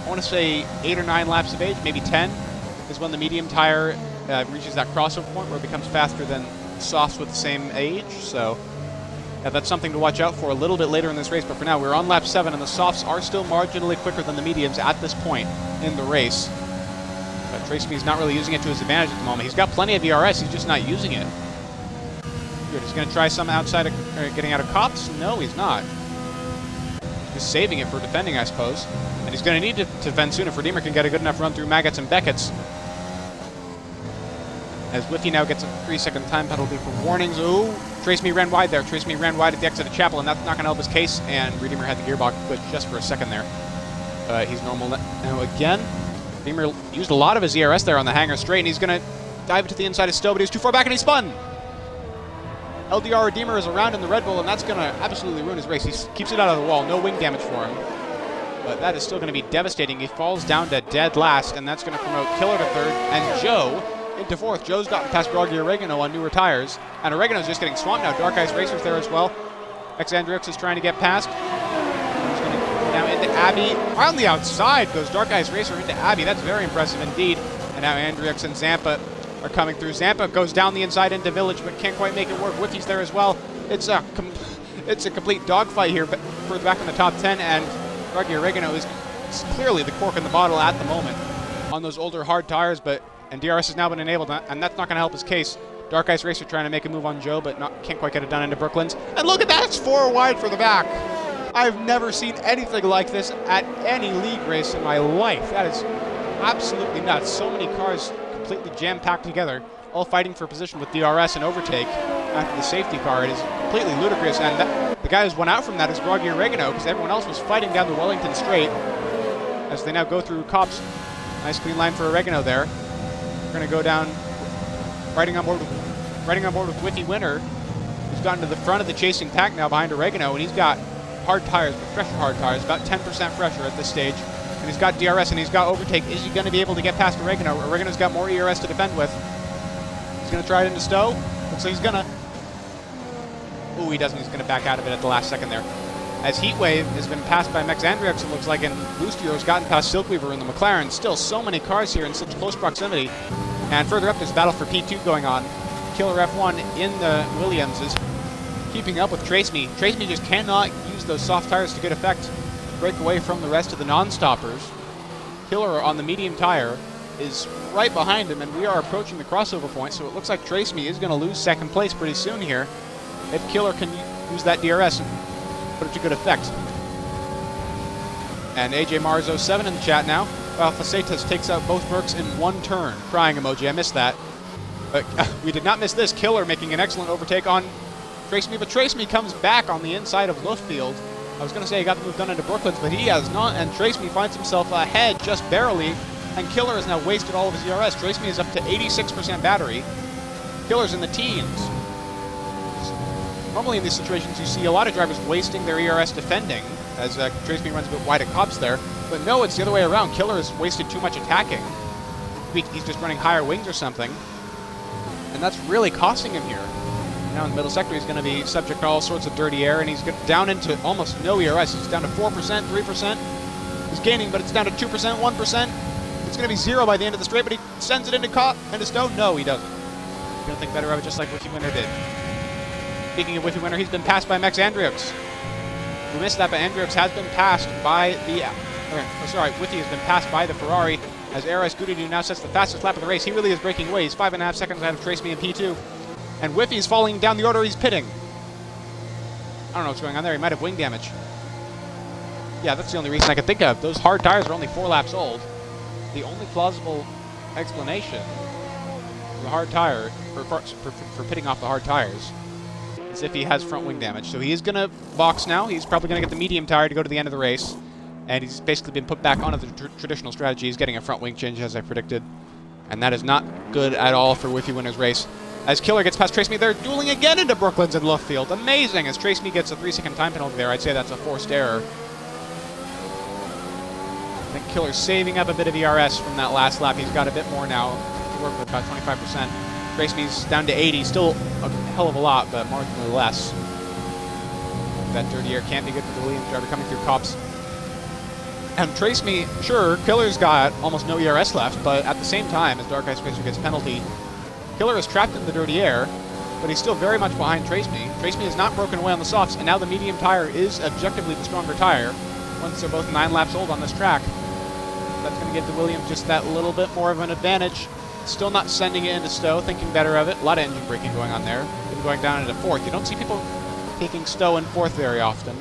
I want to say 8 or 9 laps of age, maybe 10, is when the medium tire reaches that crossover point where it becomes faster than softs with the same age. So yeah, that's something to watch out for a little bit later in this race. But for now, we're on lap 7, and the softs are still marginally quicker than the mediums at this point in the race. But Trace Me's not really using it to his advantage at the moment. He's got plenty of ERS, he's just not using it. Good, he's going to try some outside of getting out of cops? No, he's not. He's just saving it for defending, I suppose. And he's going to need to defend soon if Redeemer can get a good enough run through Maggots and Beckett's. As Whiffy now gets a 3-second time penalty for warnings. Ooh, Trace Me ran wide there. Trace Me ran wide at the exit of Chapel, and that's not going to help his case. And Redeemer had the gearbox put just for a second there. He's normal now again. Redeemer used a lot of his ERS there on the hanger straight, and he's going to dive to the inside of Stowe, but he's too far back, and he spun! LDR Redeemer is around in the Red Bull, and that's going to absolutely ruin his race. He keeps it out of the wall. No wing damage for him. But that is still going to be devastating. He falls down to dead last, and that's going to promote Killer to third, and Joe into fourth. Joe's gotten past Groggy Oregano on newer tires, and Oregano's just getting swamped now. Dark Ice Racer's there as well. Xandrix is trying to get past. He's going to go now into Abby. On the outside goes Dark Ice Racer into Abby. That's very impressive indeed. And now Andrix and Zampa are coming through. Zampa goes down the inside into Village, but can't quite make it work. Whiffy's there as well. It's a complete dogfight here, but further back in the top 10, and Groggy Oregano is clearly the cork in the bottle at the moment on those older hard tires, and DRS has now been enabled, and that's not going to help his case. Dark Ice Racer trying to make a move on Joe, but can't quite get it done into Brooklands. And look at that, it's 4 wide for the back. I've never seen anything like this at any league race in my life. That is absolutely nuts. So many cars completely jam-packed together, all fighting for position with DRS and overtake after the safety car. It is completely ludicrous, and the guy who's won out from that is Groggy Oregano, because everyone else was fighting down the Wellington Straight as they now go through Cops. Nice clean line for Oregano there. We're going to go down, riding on board with Whiffy Winner, who's gotten to the front of the chasing pack now behind Oregano, and he's got hard tires, but fresher hard tires, about 10% fresher at this stage. And he's got DRS and he's got overtake. Is he going to be able to get past Oregano? Oregano's got more ERS to defend with. He's going to try it into Stowe. Looks like he's going to... Ooh, he doesn't. He's going to back out of it at the last second there. As Heatwave has been passed by Max Andrix, it looks like, and Boostier's gotten past Silkweaver in the McLaren. Still so many cars here in such close proximity. And further up, there's a battle for P2 going on. Killer F1 in the Williams is keeping up with Trace Me. Trace Me just cannot use those soft tires to good effect. Break away from the rest of the non-stoppers. Killer on the medium tire is right behind him, and we are approaching the crossover point, so it looks like Trace Me is going to lose second place pretty soon here if Killer can use that DRS and put it to good effect. And AJ Mars 07 in the chat now. Alpha Cetas takes out both Mercs in one turn. Crying emoji, I missed that. But we did not miss this. Killer making an excellent overtake on Trace Me, but Trace Me comes back on the inside of Luftfield. I was going to say he got the move done into Brooklands, but he has not, and Trace Me finds himself ahead just barely, and Killer has now wasted all of his ERS. Trace Me is up to 86% battery. Killer's in the teens. Normally in these situations you see a lot of drivers wasting their ERS defending, as Trace Me runs a bit wide at Cops there, but no, it's the other way around. Killer has wasted too much attacking. He's just running higher wings or something, and that's really costing him here. Now in the middle sector, he's going to be subject to all sorts of dirty air, and he's down into almost no ERS. He's down to 4%, 3%. He's gaining, but it's down to 2%, 1%. It's going to be 0 by the end of the straight, but he sends it into Stowe. No, he doesn't. He's going to think better of it, just like Whiffy Winner did. Speaking of Whiffy Winner, he's been passed by Max Andrix. We missed that, but Andrix has been passed by the... Whiffy has been passed by the Ferrari, as ARS Goody now sets the fastest lap of the race. He really is breaking away. He's 5.5 seconds ahead of Trace Me in P2. And Whiffy's falling down the order. He's pitting. I don't know what's going on there. He might have wing damage. Yeah, that's the only reason I can think of. Those hard tires are only 4 laps old. The only plausible explanation for the hard tire, for pitting off the hard tires, is if he has front wing damage. So he is going to box now. He's probably going to get the medium tire to go to the end of the race. And he's basically been put back onto the traditional strategy. He's getting a front wing change, as I predicted. And that is not good at all for Whiffy Winner's race. As Killer gets past Trace Me, they're dueling again into Brooklyn's in left field. Amazing! As Trace Me gets a 3-second time penalty there, I'd say that's a forced error. I think Killer's saving up a bit of ERS from that last lap. He's got a bit more now to work with, about 25%. Trace Me's down to 80, still a hell of a lot, but marginally less. That dirty air can't be good for the Williams driver coming through Cops. And Trace Me, sure, Killer's got almost no ERS left, but at the same time, as Dark Ice Spacer gets a penalty, Killer is trapped in the dirty air, but he's still very much behind Trace Me. Trace Me is not broken away on the softs, and now the medium tire is objectively the stronger tire, once they're both 9 laps old on this track. That's going to give the Williams just that little bit more of an advantage. Still not sending it into Stowe, thinking better of it. A lot of engine braking going on there. Been going down into 4th. You don't see people taking Stowe in 4th very often.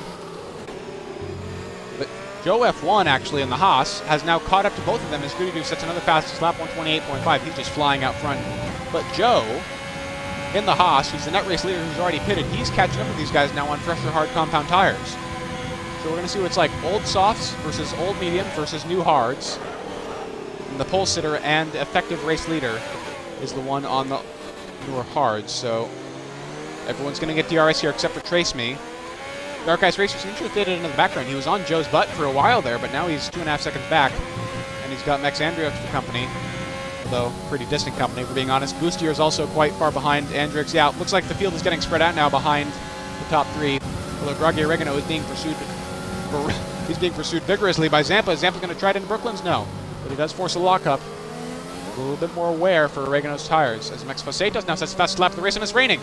But Joe F1, actually, in the Haas, has now caught up to both of them as Goody sets another fastest lap, 128.5. He's just flying out front. But Joe, in the Haas, who's the net race leader who's already pitted, he's catching up with these guys now on fresher hard compound tires. So we're going to see what it's like. Old softs versus old medium versus new hards. And the pole sitter and effective race leader is the one on the newer hards. So everyone's going to get DRS here except for Trace Me. Dark Ice Racer seems to have faded into the background. He was on Joe's butt for a while there, but now he's 2.5 seconds back. And he's got Max Andrix for company. Although pretty distant company, for being honest. Boostier is also quite far behind Andrix. Yeah, looks like the field is getting spread out now behind the top 3. Although Groggy Oregano is being pursued. He's being pursued vigorously by Zampa. Is Zampa going to try it into Brooklyn's? No. But he does force a lockup. A little bit more wear for Oregano's tires. As Max Facetas now sets fast lap of the race, and it's raining.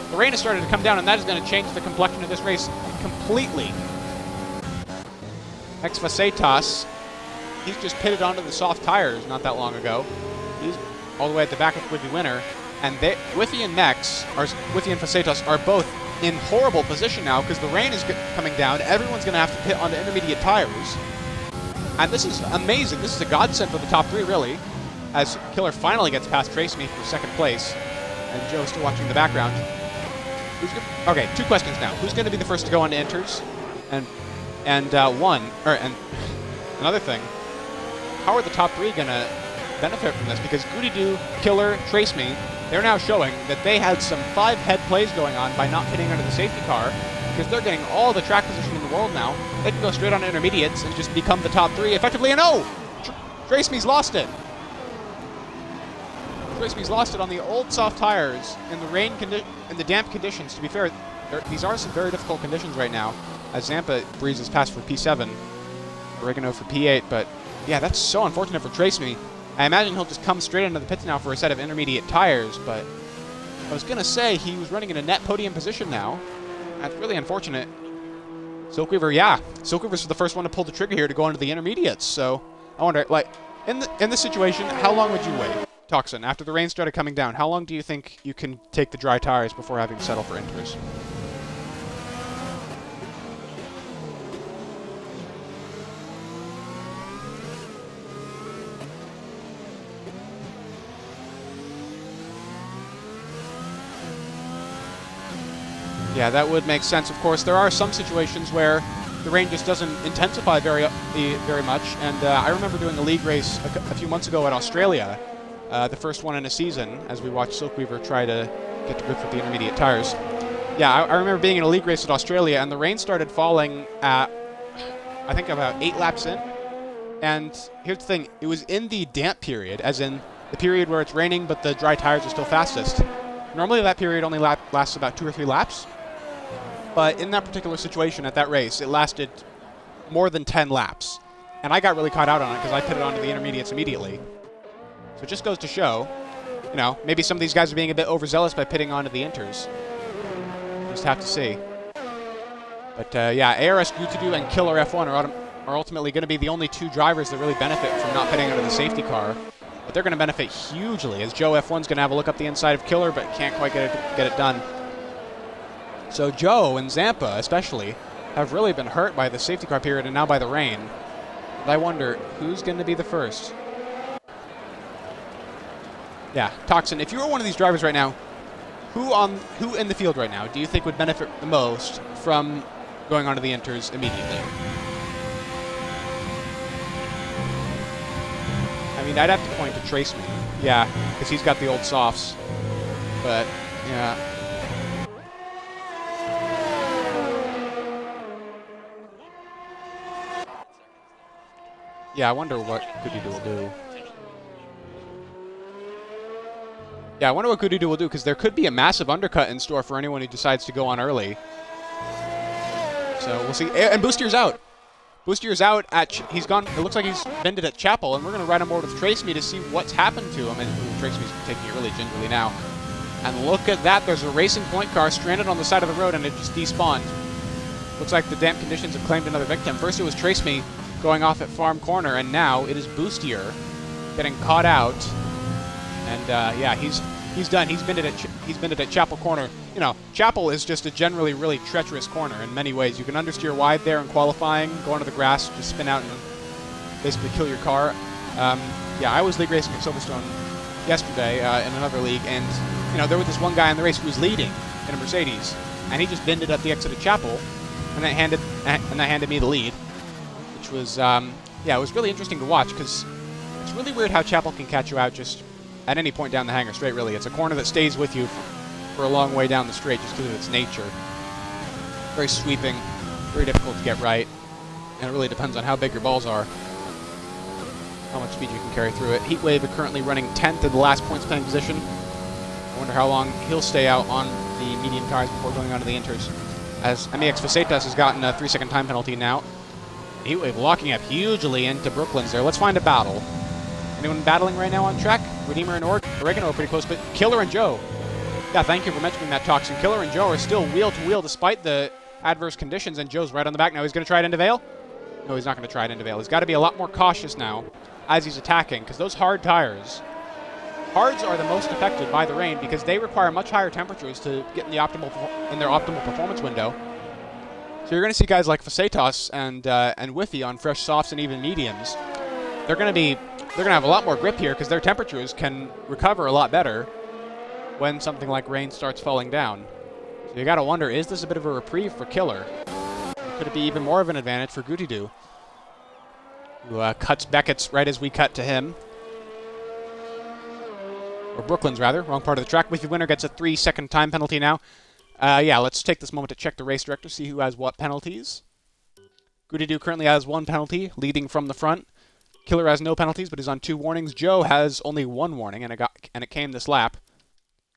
The rain has started to come down, and that is going to change the complexion of this race completely. Max Facetas, he's just pitted onto the soft tires not that long ago. He's all the way at the back of Whiffy Winner. And Whiffy and Whiffy and Facetas are both in horrible position now because the rain is coming down. Everyone's going to have to pit on the intermediate tires. And this is amazing. This is a godsend for the top 3, really, as Killer finally gets past Trace Me for 2nd place. And Joe's still watching in the background. Okay, 2 questions now. Who's going to be the first to go on to inters? And another thing, how are the top 3 going to benefit from this? Because Goody Doo, Killer, Trace Me, they're now showing that they had some 5-head plays going on by not pitting under the safety car, because they're getting all the track position in the world now. They can go straight on intermediates and just become the top 3 effectively. And Trace Me's lost it. Trace Me's lost it on the old soft tires in the rain in the damp conditions. To be fair, these are some very difficult conditions right now, as Zampa breezes past for P7, Oregano for P8. But yeah, that's so unfortunate for Trace Me. I imagine he'll just come straight into the pits now for a set of intermediate tires, but I was going to say he was running in a net podium position now. That's really unfortunate. Silkweaver, yeah. Silkweaver's the first one to pull the trigger here to go into the intermediates, so I wonder, like, in this situation, how long would you wait? Toxin, after the rain started coming down, how long do you think you can take the dry tires before having to settle for inters? Yeah, that would make sense. Of course, there are some situations where the rain just doesn't intensify very much. And I remember doing a league race a few months ago at Australia, the first one in a season, as we watched Silkweaver try to get to grips with the intermediate tires. Yeah, I remember being in a league race at Australia, and the rain started falling at, I think, about 8 laps in. And here's the thing, it was in the damp period, as in the period where it's raining but the dry tires are still fastest. Normally that period only lasts about 2 or 3 laps. But in that particular situation at that race, it lasted more than 10 laps. And I got really caught out on it because I pitted onto the intermediates immediately. So it just goes to show, you know, maybe some of these guys are being a bit overzealous by pitting onto the inters. Just have to see. But yeah, ARS Gutadu and Killer F1 are ultimately going to be the only 2 drivers that really benefit from not pitting under the safety car. but they're going to benefit hugely, as Joe F1's going to have a look up the inside of Killer, but can't quite get it done. So Joe and Zampa, especially, have really been hurt by the safety car period and now by the rain. And I wonder, who's going to be the first? Yeah, Toxin, if you were one of these drivers right now, who in the field right now do you think would benefit the most from going onto the inters immediately? I mean, I'd have to point to Trace Me. Yeah, because he's got the old softs. But, yeah. Yeah, I wonder what Goody will do. Yeah, I wonder what Goody will do, because there could be a massive undercut in store for anyone who decides to go on early. So we'll see. And Boostier's out. Boostier's out at... he's gone... it looks like he's bended at Chapel, and we're going to ride him over with Trace Me to see what's happened to him. And Trace Me's taking it really gingerly now. And look at that. There's a Racing Point car stranded on the side of the road, and it just despawned. Looks like the damp conditions have claimed another victim. First it was Trace Me going off at Farm Corner, and now it is Boostier getting caught out. And yeah, he's done. He's been at Chapel Corner. You know, Chapel is just a generally really treacherous corner in many ways. You can understeer wide there in qualifying, go onto the grass, just spin out and basically kill your car. Yeah, I was league racing at Silverstone yesterday in another league, and you know there was this one guy in the race who was leading in a Mercedes, and he just bended up the exit of Chapel, and that handed me the lead, which was yeah, it was really interesting to watch because it's really weird how Chapel can catch you out just at any point down the hanger straight, really. It's a corner that stays with you for a long way down the straight just because of its nature. Very sweeping, very difficult to get right, and it really depends on how big your balls are, how much speed you can carry through it. Heatwave are currently running 10th in the last points playing position. I wonder how long he'll stay out on the medium tires before going on to the inters, as MEX Facetas has gotten a 3-second time penalty now. Heatwave locking up hugely into Brooklyn's there. Let's find a battle. Anyone battling right now on track? Redeemer and Oregano are pretty close, but Killer and Joe. Yeah, thank you for mentioning that, Toxin. Killer and Joe are still wheel-to-wheel despite the adverse conditions, and Joe's right on the back now. He's going to try it into Vale? No, he's not going to try it into Vale. He's got to be a lot more cautious now as he's attacking, because those hard tires, hards are the most affected by the rain because they require much higher temperatures to get in their optimal performance window. So you're going to see guys like Facetas and Whiffy on fresh softs and even mediums. They're going to have a lot more grip here because their temperatures can recover a lot better when something like rain starts falling down. So you got to wonder, is this a bit of a reprieve for Killer? Or could it be even more of an advantage for Goody-Doo, who cuts Beckett's right as we cut to him? Or Brooklyn's, rather. Wrong part of the track. Whiffy winner gets a 3-second time penalty now. Yeah, let's take this moment to check the race director, see who has what penalties. Goody-Doo currently has 1 penalty, leading from the front. Killer has no penalties, but he's on 2 warnings. Joe has only 1 warning, and it came this lap.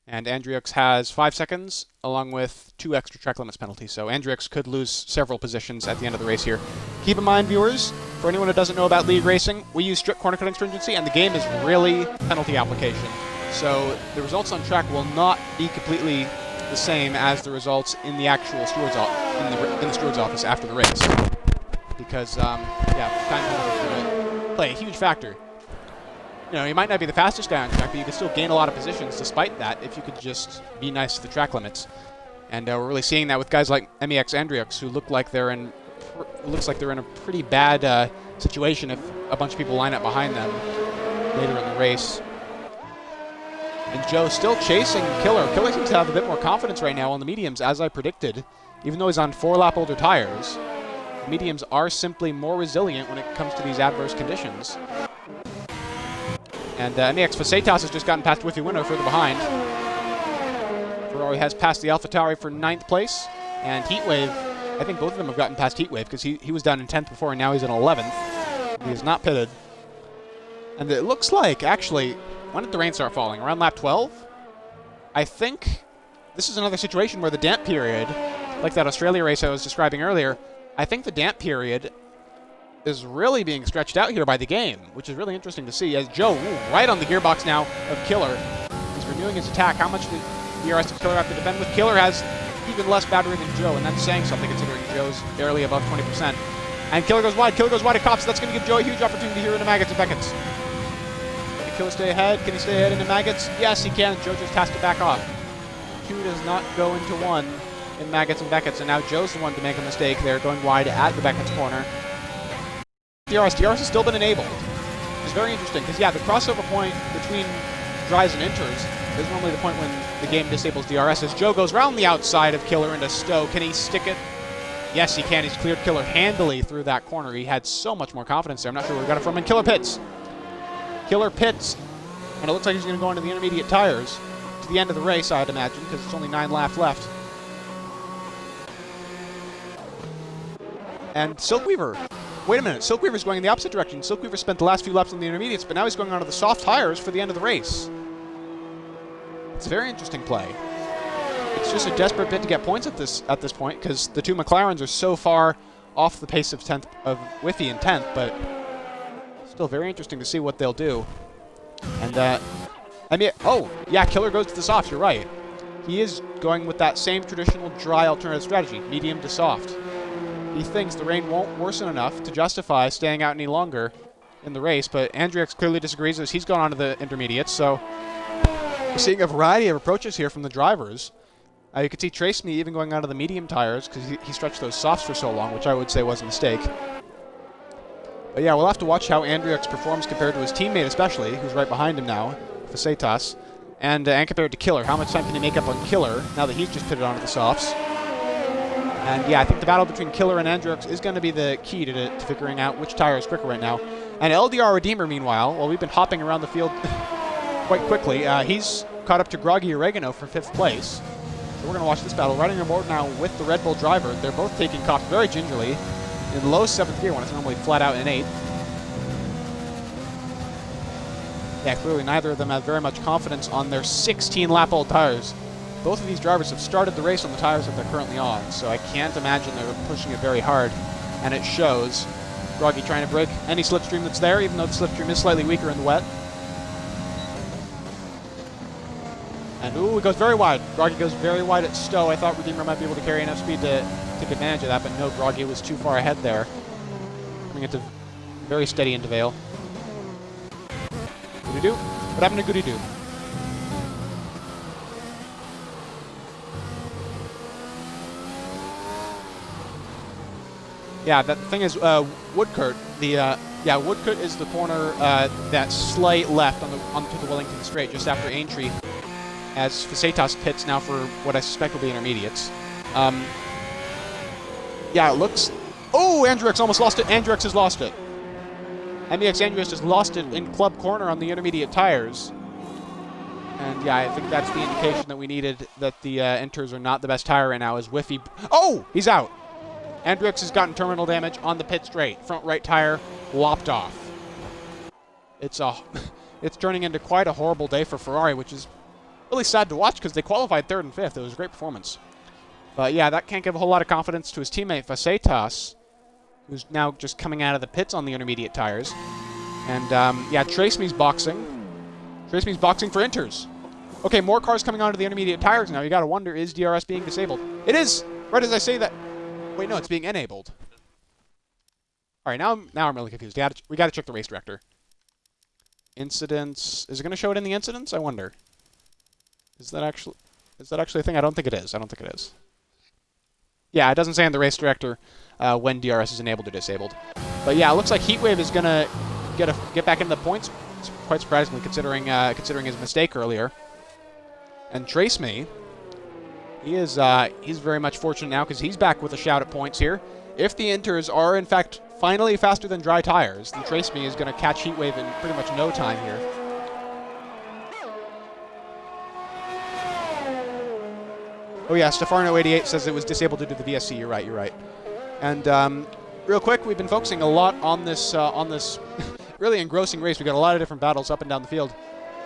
And Andriux has 5 seconds, along with 2 extra track limits penalties. So Andriux could lose several positions at the end of the race here. Keep in mind, viewers, for anyone who doesn't know about league racing, we use strict corner cutting stringency, and the game is really penalty application. So the results on track will not be completely the same as the results in the actual steward's in the steward's office after the race, because yeah, time penalties will play a huge factor. You know, you might not be the fastest guy on track, but you can still gain a lot of positions despite that if you could just be nice to the track limits. And we're really seeing that with guys like MEX Andriux, who look like they're in a pretty bad situation if a bunch of people line up behind them later in the race. And Joe still chasing Killer. Killer seems to have a bit more confidence right now on the mediums, as I predicted. Even though he's on 4-lap older tires, the mediums are simply more resilient when it comes to these adverse conditions. And MEX Facetas has just gotten past Whiffy Winnow further behind. Ferrari has passed the AlphaTauri for 9th place. And Heatwave, I think both of them have gotten past Heatwave because he was down in 10th before and now he's in 11th. He is not pitted. And it looks like, actually, when did the rain start falling? Around lap 12? I think this is another situation where the damp period, like that Australia race I was describing earlier, I think the damp period is really being stretched out here by the game, which is really interesting to see, as Joe, right on the gearbox now of Killer, is renewing his attack. How much did DRS does Killer have to defend with? Killer has even less battery than Joe, and that's saying something considering Joe's barely above 20%. And Killer goes wide at Cops. That's going to give Joe a huge opportunity here in the Maggots and Beckett's. Killer stay ahead? Can he stay ahead into Maggots? Yes, he can. Joe just has to back off. 2 does not go into 1 in Maggots and Beckett's, and now Joe's the one to make a mistake there, going wide at the Beckett's corner. DRS has still been enabled. It's very interesting, because yeah, the crossover point between dries and inters is normally the point when the game disables DRS. As Joe goes around the outside of Killer into Stowe, can he stick it? Yes, he can. He's cleared Killer handily through that corner. He had so much more confidence there. I'm not sure where he got it from. And Killer pits. Killer pits. And it looks like he's going to go into the intermediate tires to the end of the race, I'd imagine, because it's only 9 laps left. And Silkweaver. Wait a minute. Silkweaver's going in the opposite direction. Silkweaver spent the last few laps on the intermediates, but now he's going onto the soft tires for the end of the race. It's a very interesting play. It's just a desperate bid to get points at this point, because the 2 McLarens are so far off the pace of Whiffy in 10th, but still very interesting to see what they'll do. And I mean, oh yeah, Killer goes to the softs. You're right. He is going with that same traditional dry alternative strategy, medium to soft. He thinks the rain won't worsen enough to justify staying out any longer in the race, but Andrix clearly disagrees as he's gone on to the intermediates. So we're seeing a variety of approaches here from the drivers. You can see Trace Me even going onto the medium tires because he stretched those softs for so long, which I would say was a mistake. But yeah, we'll have to watch how Andrix performs compared to his teammate especially, who's right behind him now, Facetas, and compared to Killer. How much time can he make up on Killer now that he's just pitted onto the softs? And yeah, I think the battle between Killer and Andrix is going to be the key to figuring out which tire is quicker right now. And LDR Redeemer, meanwhile, while we've been hopping around the field quite quickly, he's caught up to Groggy Oregano for 5th place. So we're going to watch this battle. Riding on board now with the Red Bull driver. They're both taking cops very gingerly in low 7th gear when it's normally flat out in 8th. Yeah, clearly neither of them have very much confidence on their 16-lap-old tires. Both of these drivers have started the race on the tires that they're currently on, so I can't imagine they're pushing it very hard, and it shows. Groggy trying to break any slipstream that's there, even though the slipstream is slightly weaker in the wet. And ooh, it goes very wide. Groggy goes very wide at Stowe. I thought Redeemer might be able to carry enough speed to take advantage of that, but no, Groggy was too far ahead there. Coming into very steady into Vale. Goody-doo? What happened to Goody-doo? Yeah, the thing is, Woodcourt, Woodcourt is the corner that slight left onto the Wellington Straight just after Aintree, as Facetas pits now for what I suspect will be intermediates. Yeah, it looks... Oh, Andrix almost lost it. Andrix has lost it. MEX Andrix has lost it in club corner on the intermediate tires. And yeah, I think that's the indication that we needed, that the Inters are not the best tire right now, as Whiffy... Oh, he's out. Andrix has gotten terminal damage on the pit straight. Front right tire lopped off. It's turning into quite a horrible day for Ferrari, which is really sad to watch because they qualified 3rd and 5th. It was a great performance. But yeah, that can't give a whole lot of confidence to his teammate Facetas, who's now just coming out of the pits on the intermediate tires. And yeah, Trace Me's boxing. Trace Me's boxing for Inters. Okay, more cars coming onto the intermediate tires now. You gotta wonder, is DRS being disabled? It is! Right as I say that. Wait, no, it's being enabled. All right, now I'm really confused. We got to check the race director. Incidents. Is it going to show it in the incidents? I wonder. Is that actually a thing? I don't think it is. Yeah, it doesn't say in the race director when DRS is enabled or disabled. But yeah, it looks like Heatwave is going to get back into the points. It's quite surprisingly, considering his mistake earlier. And Trace Me. He's very much fortunate now because he's back with a shout at points here. If the Inters are, in fact, finally faster than dry tires, then Trace Me is going to catch Heatwave in pretty much no time here. Oh yeah, Stefano88 says it was disabled due to the VSC. You're right. And real quick, we've been focusing a lot on this really engrossing race. We've got a lot of different battles up and down the field.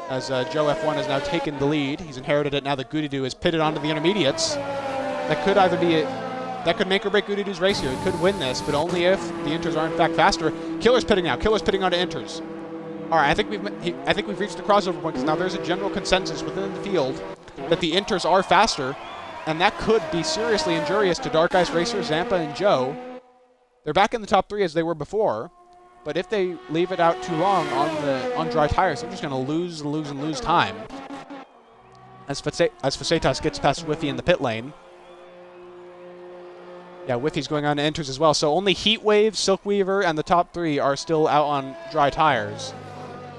As Joe F1 has now taken the lead. He's inherited it now that Goody-Doo is pitted onto the intermediates. That could either be that could make or break Goody-Doo's race here. It could win this, but only if the Inters are in fact faster. Killer's pitting now. Killer's pitting onto Inters. All right, I think we've reached the crossover point because now there's a general consensus within the field that the Inters are faster, and that could be seriously injurious to Dark Ice Racer, Zampa, and Joe. They're back in the top 3 as they were before. But if they leave it out too long on dry tires, they're just going to lose time. As Facetas gets past Whiffy in the pit lane. Yeah, Whiffy's going on to enters as well. So only Heatwave, Silkweaver, and the top 3 are still out on dry tires.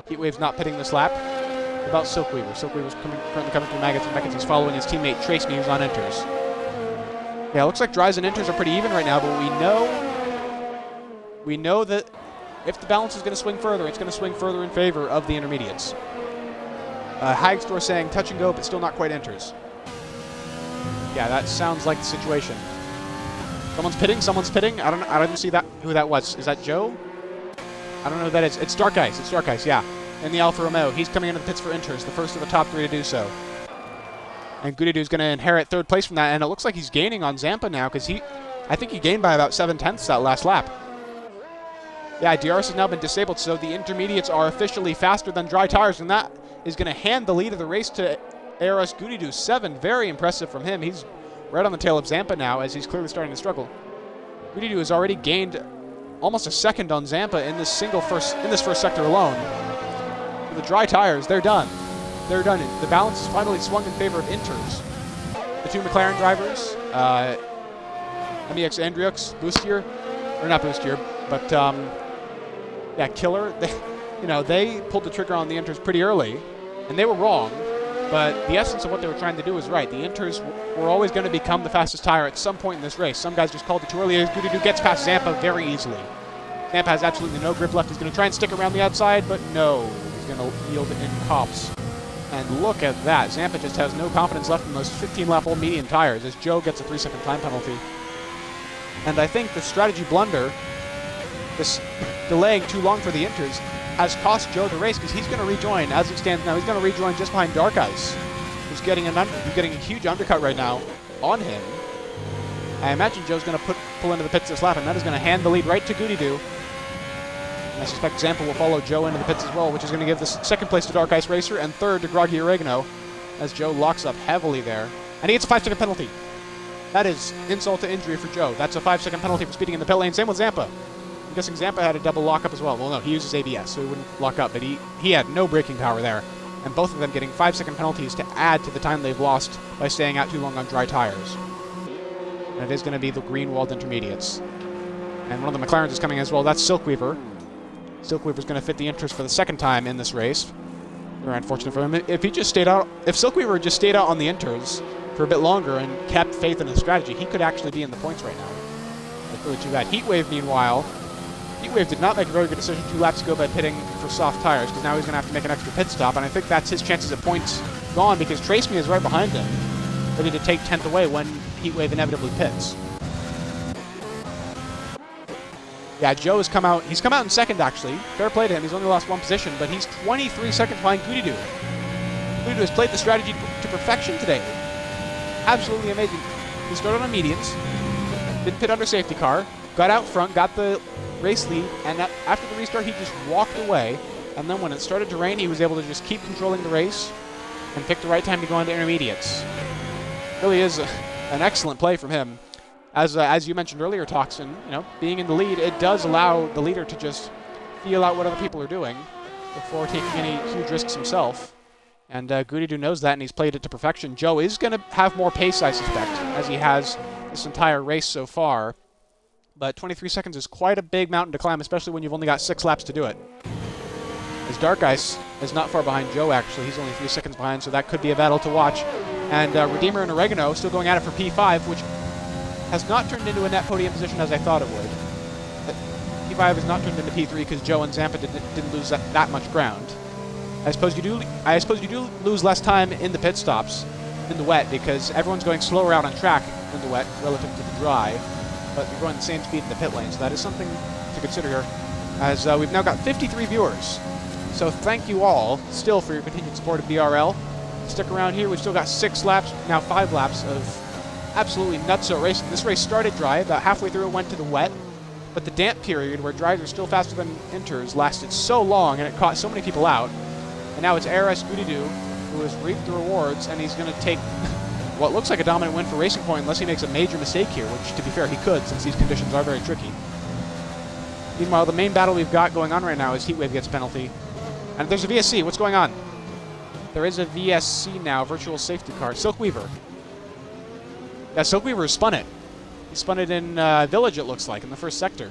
Heatwave's not pitting this lap. What about Silkweaver? Silkweaver's currently coming through Maggots, and He's following his teammate Trace Me, who's on enters. Yeah, it looks like dries and enters are pretty even right now, but we know that if the balance is going to swing further, it's going to swing further in favor of the intermediates. Hagstore saying touch and go, but still not quite enters. Yeah, that sounds like the situation. Someone's pitting. I didn't see who that was. Is that Joe? I don't know who that is. It's Dark Ice, yeah. In the Alfa Romeo. He's coming into the pits for enters, the first of the top 3 to do so. And Goody-Doo's going to inherit 3rd place from that, and it looks like he's gaining on Zampa now, because I think he gained by about 7/10 that last lap. Yeah, DRS has now been disabled, so the intermediates are officially faster than dry tires, and that is going to hand the lead of the race to ARS Goody-Doo. 7, very impressive from him. He's right on the tail of Zampa now, as he's clearly starting to struggle. Goody-Doo has already gained almost a second on Zampa in this first sector alone. For the dry tires, they're done. They're done. The balance is finally swung in favor of inters. The 2 McLaren drivers, MEX Andriux, Boostier, or not Boostier, but yeah, Killer. They pulled the trigger on the inters pretty early, and they were wrong. But the essence of what they were trying to do was right. The inters were always going to become the fastest tire at some point in this race. Some guys just called it too early. Goody-Doo gets past Zampa very easily. Zampa has absolutely no grip left. He's going to try and stick around the outside, but no. He's going to yield in hops. And look at that. Zampa just has no confidence left in those 15-lap-old medium tires as Joe gets a 3-second time penalty. And I think the strategy blunder, this delaying too long for the inters, has cost Joe the race, because he's going to rejoin, as it stands now, he's going to rejoin just behind Dark Ice, who's getting a huge undercut right now on him. I imagine Joe's going to pull into the pits this lap, and that is going to hand the lead right to Goody-Doo. I suspect Zampa will follow Joe into the pits as well, which is going to give the 2nd place to Dark Ice Racer and 3rd to Groggy Oregano, as Joe locks up heavily there. And he gets a 5-second penalty. That is insult to injury for Joe. That's a 5-second penalty for speeding in the pit lane. Same with Zampa. I'm guessing Zampa had a double lockup as well. Well, no, he uses ABS, so he wouldn't lock up, but he had no braking power there. And both of them getting 5-second penalties to add to the time they've lost by staying out too long on dry tires. And it is going to be the green-walled intermediates. And one of the McLarens is coming as well. That's Silkweaver. Silkweaver's going to fit the inters for the 2nd time in this race. Very unfortunate for him. If Silkweaver just stayed out on the inters for a bit longer and kept faith in his strategy, he could actually be in the points right now. That's really too bad. Heatwave, meanwhile, Heatwave did not make a very good decision 2 laps ago by pitting for soft tires, because now he's going to have to make an extra pit stop, and I think that's his chances at points gone, because Trace Me is right behind him, ready to take 10th away when Heatwave inevitably pits. Yeah, Joe has come out. He's come out in 2nd, actually. Fair play to him. He's only lost 1 position, but he's 23 seconds behind Goody-Doo. Goody-Doo has played the strategy to perfection today. Absolutely amazing. He started on medians, didn't pit under safety car, got out front, got the race lead, and after the restart, he just walked away. And then when it started to rain, he was able to just keep controlling the race and pick the right time to go into intermediates. Really is an excellent play from him. As you mentioned earlier, Toxin, being in the lead, it does allow the leader to just feel out what other people are doing before taking any huge risks himself. And Goody-Doo knows that, and he's played it to perfection. Joe is going to have more pace, I suspect, as he has this entire race so far. But 23 seconds is quite a big mountain to climb, especially when you've only got 6 laps to do it. As Dark Ice is not far behind Joe, actually. He's only 3 seconds behind, so that could be a battle to watch. And Redeemer and Oregano still going at it for P5, which has not turned into a net podium position as I thought it would. P5 has not turned into P3 because Joe and Zampa didn't lose that much ground. I suppose you do lose less time in the pit stops in the wet, because everyone's going slower out on track in the wet relative to the dry, but you're going the same speed in the pit lane, so that is something to consider here. As we've now got 53 viewers, so thank you all still for your continued support of BRL. Stick around here. We've still got 6 laps, now 5 laps of absolutely nutso racing. This race started dry. About halfway through it went to the wet, but the damp period, where dries are still faster than inters, lasted so long, and it caught so many people out. And now it's ARS Goody-Doo, who has reaped the rewards, and he's going to take what looks like a dominant win for Racing Point, unless he makes a major mistake here, which, to be fair, he could, since these conditions are very tricky. Meanwhile, the main battle we've got going on right now is Heatwave gets a penalty. And there's a VSC. What's going on? There is a VSC now, virtual safety car. Silkweaver. Yeah, Silkweaver spun it. He spun it in Village, it looks like, in the first sector.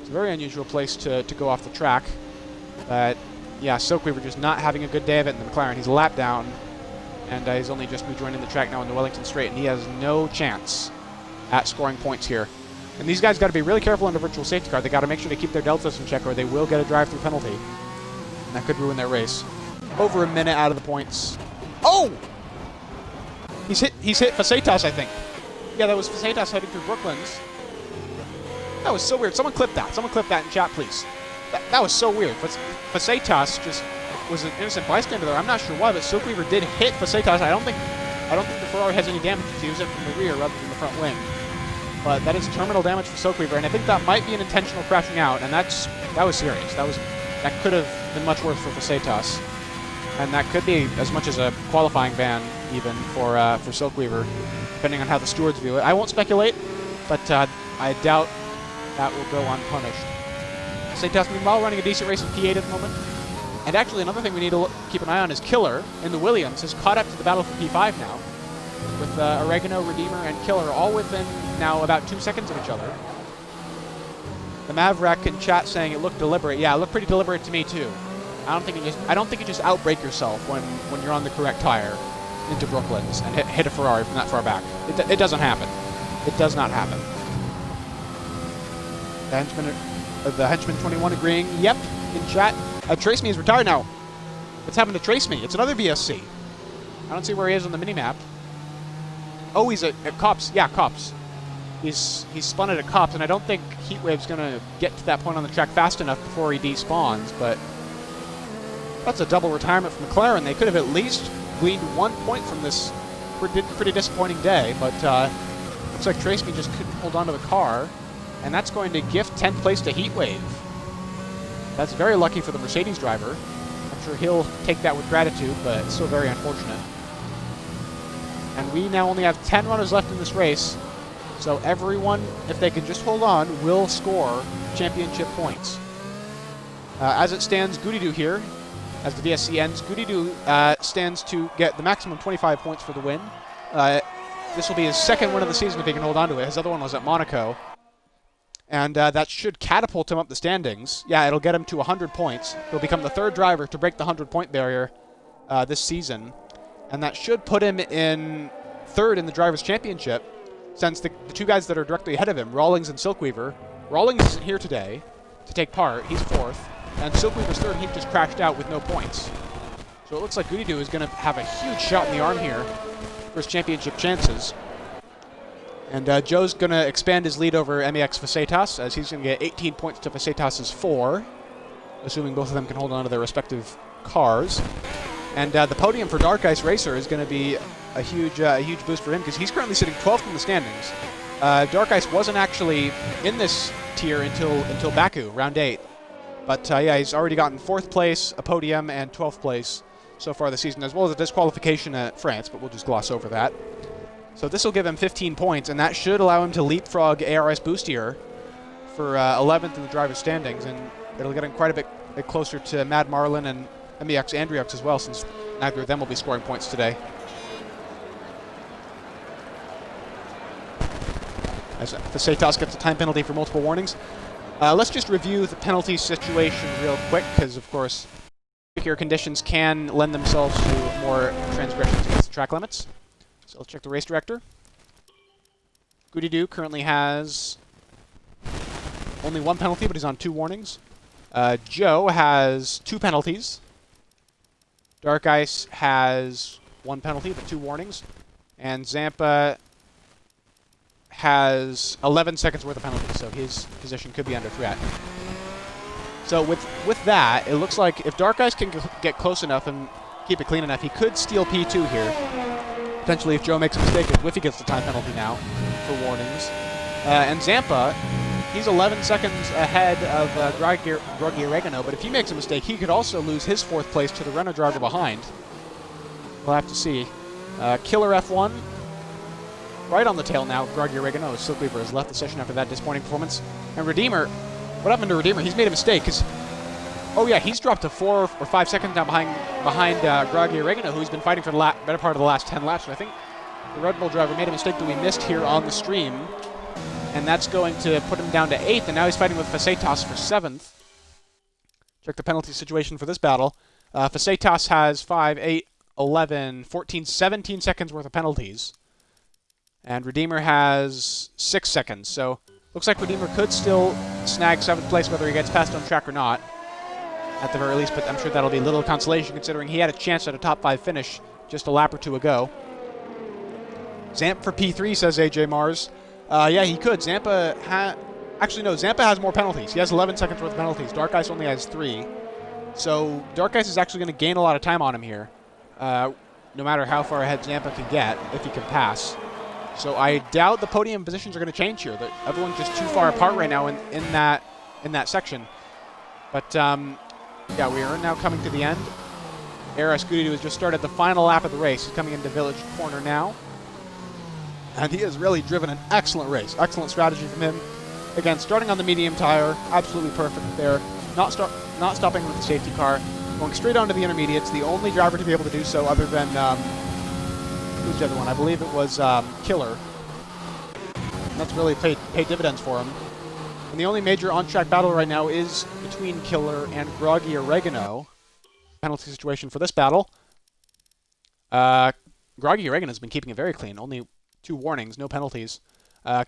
It's a very unusual place to go off the track. But, yeah, Silkweaver just not having a good day of it in the McLaren. He's a lap down, and he's only just rejoining the track now in the Wellington Straight, and he has no chance at scoring points here. And these guys got to be really careful under virtual safety car. They got to make sure they keep their deltas in check, or they will get a drive-through penalty. And that could ruin their race. Over a minute out of the points. Oh! He's hit Facetas, I think. Yeah, that was Facetas heading through Brooklands. That was so weird. Someone clip that. Someone clip that in chat, please. That was so weird. Facetas just was an innocent bystander there. I'm not sure why, but Silkweaver did hit Facetas. I don't think the Ferrari has any damage. He was it from the rear rather than the front wing. But that is terminal damage for Silkweaver, and I think that might be an intentional crashing out, and that was serious. That could have been much worse for Facetas, and that could be as much as a qualifying ban even for Silkweaver, depending on how the stewards view it. I won't speculate, but I doubt that will go unpunished. Facetas, meanwhile, running a decent race in P8 at the moment. And actually, another thing we need to keep an eye on is Killer in the Williams has caught up to the battle for P5 now, with Oregano, Redeemer, and Killer all within now about 2 seconds of each other. The Maverick in chat saying it looked deliberate. Yeah, it looked pretty deliberate to me too. I don't think you just outbrake yourself when you're on the correct tire into Brooklands and hit a Ferrari from that far back. It doesn't happen. It does not happen. The henchman 21 agreeing. Yep, in chat. Trace Me is retired now. What's happened to Trace Me? It's another VSC. I don't see where he is on the minimap. Oh, he's at Cops. Yeah, Cops. He's spun it at Cops, and I don't think Heatwave's going to get to that point on the track fast enough before he despawns, but that's a double retirement from McLaren. They could have at least gleaned 1 point from this pretty disappointing day, but looks like Trace Me just couldn't hold on to the car, and that's going to gift 10th place to Heatwave. That's very lucky for the Mercedes driver. I'm sure he'll take that with gratitude, but it's still very unfortunate. And we now only have 10 runners left in this race, so everyone, if they can just hold on, will score championship points. As it stands, Goody-Doo here, as the VSC ends, Goody-Doo stands to get the maximum 25 points for the win. This will be his second win of the season if he can hold on to it. His other one was at Monaco. And that should catapult him up the standings. Yeah, it'll get him to 100 points. He'll become the third driver to break the 100-point barrier this season. And that should put him in third in the Drivers' Championship, since the two guys that are directly ahead of him, Rawlings and Silkweaver. Rawlings isn't here today to take part. He's fourth. And Silkweaver's third. He just crashed out with no points. So it looks like Goody-Doo is going to have a huge shot in the arm here for his championship chances. And Joe's going to expand his lead over MEX Facetas, as he's going to get 18 points to Facetas' 4, assuming both of them can hold on to their respective cars. And the podium for Dark Ice Racer is going to be a huge boost for him, because he's currently sitting 12th in the standings. Dark Ice wasn't actually in this tier until Baku, round 8. But yeah, he's already gotten 4th place, a podium, and 12th place so far this season, as well as a disqualification at France, but we'll just gloss over that. So this will give him 15 points, and that should allow him to leapfrog ARS Boostier for 11th in the driver's standings, and it'll get him quite a bit closer to Mad Marlin and MEX Andriox as well, since neither of them will be scoring points today. As Facetas gets a time penalty for multiple warnings. Let's just review the penalty situation real quick, because of course trickier conditions can lend themselves to more transgressions against the track limits. So let's check the race director. Goody-Doo currently has only 1 penalty, but he's on 2 warnings. Joe has 2 penalties. Dark Ice has 1 penalty, but 2 warnings. And Zampa has 11 seconds worth of penalties, so his position could be under threat. So with that, it looks like if Dark Ice can get close enough and keep it clean enough, he could steal P2 here. Potentially, if Joe makes a mistake, if Whiffy gets the time penalty now for warnings. And Zampa, he's 11 seconds ahead of Groggy Oregano, but if he makes a mistake, he could also lose his 4th place to the Renault driver behind. We'll have to see. Killer F1, right on the tail now of Groggy Oregano, as Silkweaver has left the session after that disappointing performance. And Redeemer, What happened to Redeemer? He's made a mistake, because... Oh, yeah, he's dropped to 4 or 5 seconds now behind Groggy Oregano, who's been fighting for the better part of the last 10 laps. And I think the Red Bull driver made a mistake that we missed here on the stream, and that's going to put him down to 8th, and now he's fighting with Facetas for 7th. Check the penalty situation for this battle. Facetas has 5, 8, 11, 14, 17 seconds worth of penalties. And Redeemer has 6 seconds. So looks like Redeemer could still snag 7th place whether he gets passed on track or not, at the very least, but I'm sure that'll be little consolation considering he had a chance at a top 5 finish just a lap or two ago. Zamp for P3, says AJ Mars. Yeah, he could. Actually, no, Zampa has more penalties. He has 11 seconds worth of penalties. Dark Ice only has 3. So Dark Ice is actually going to gain a lot of time on him here, no matter how far ahead Zampa can get, if he can pass. So I doubt the podium positions are going to change here. Everyone's just too far apart right now in that section. But yeah, we are now coming to the end. Era Scooty has just started the final lap of the race. He's coming into Village Corner now. And he has really driven an excellent race. Excellent strategy from him. Again, starting on the medium tire, absolutely perfect there. Not stopping with the safety car. Going straight onto the intermediates. The only driver to be able to do so other than... who's the other one? I believe it was Killer. And that's really paid dividends for him. And the only major on-track battle right now is between Killer and Groggy Oregano. Penalty situation for this battle. Groggy Oregano has been keeping it very clean. Only 2 warnings, no penalties.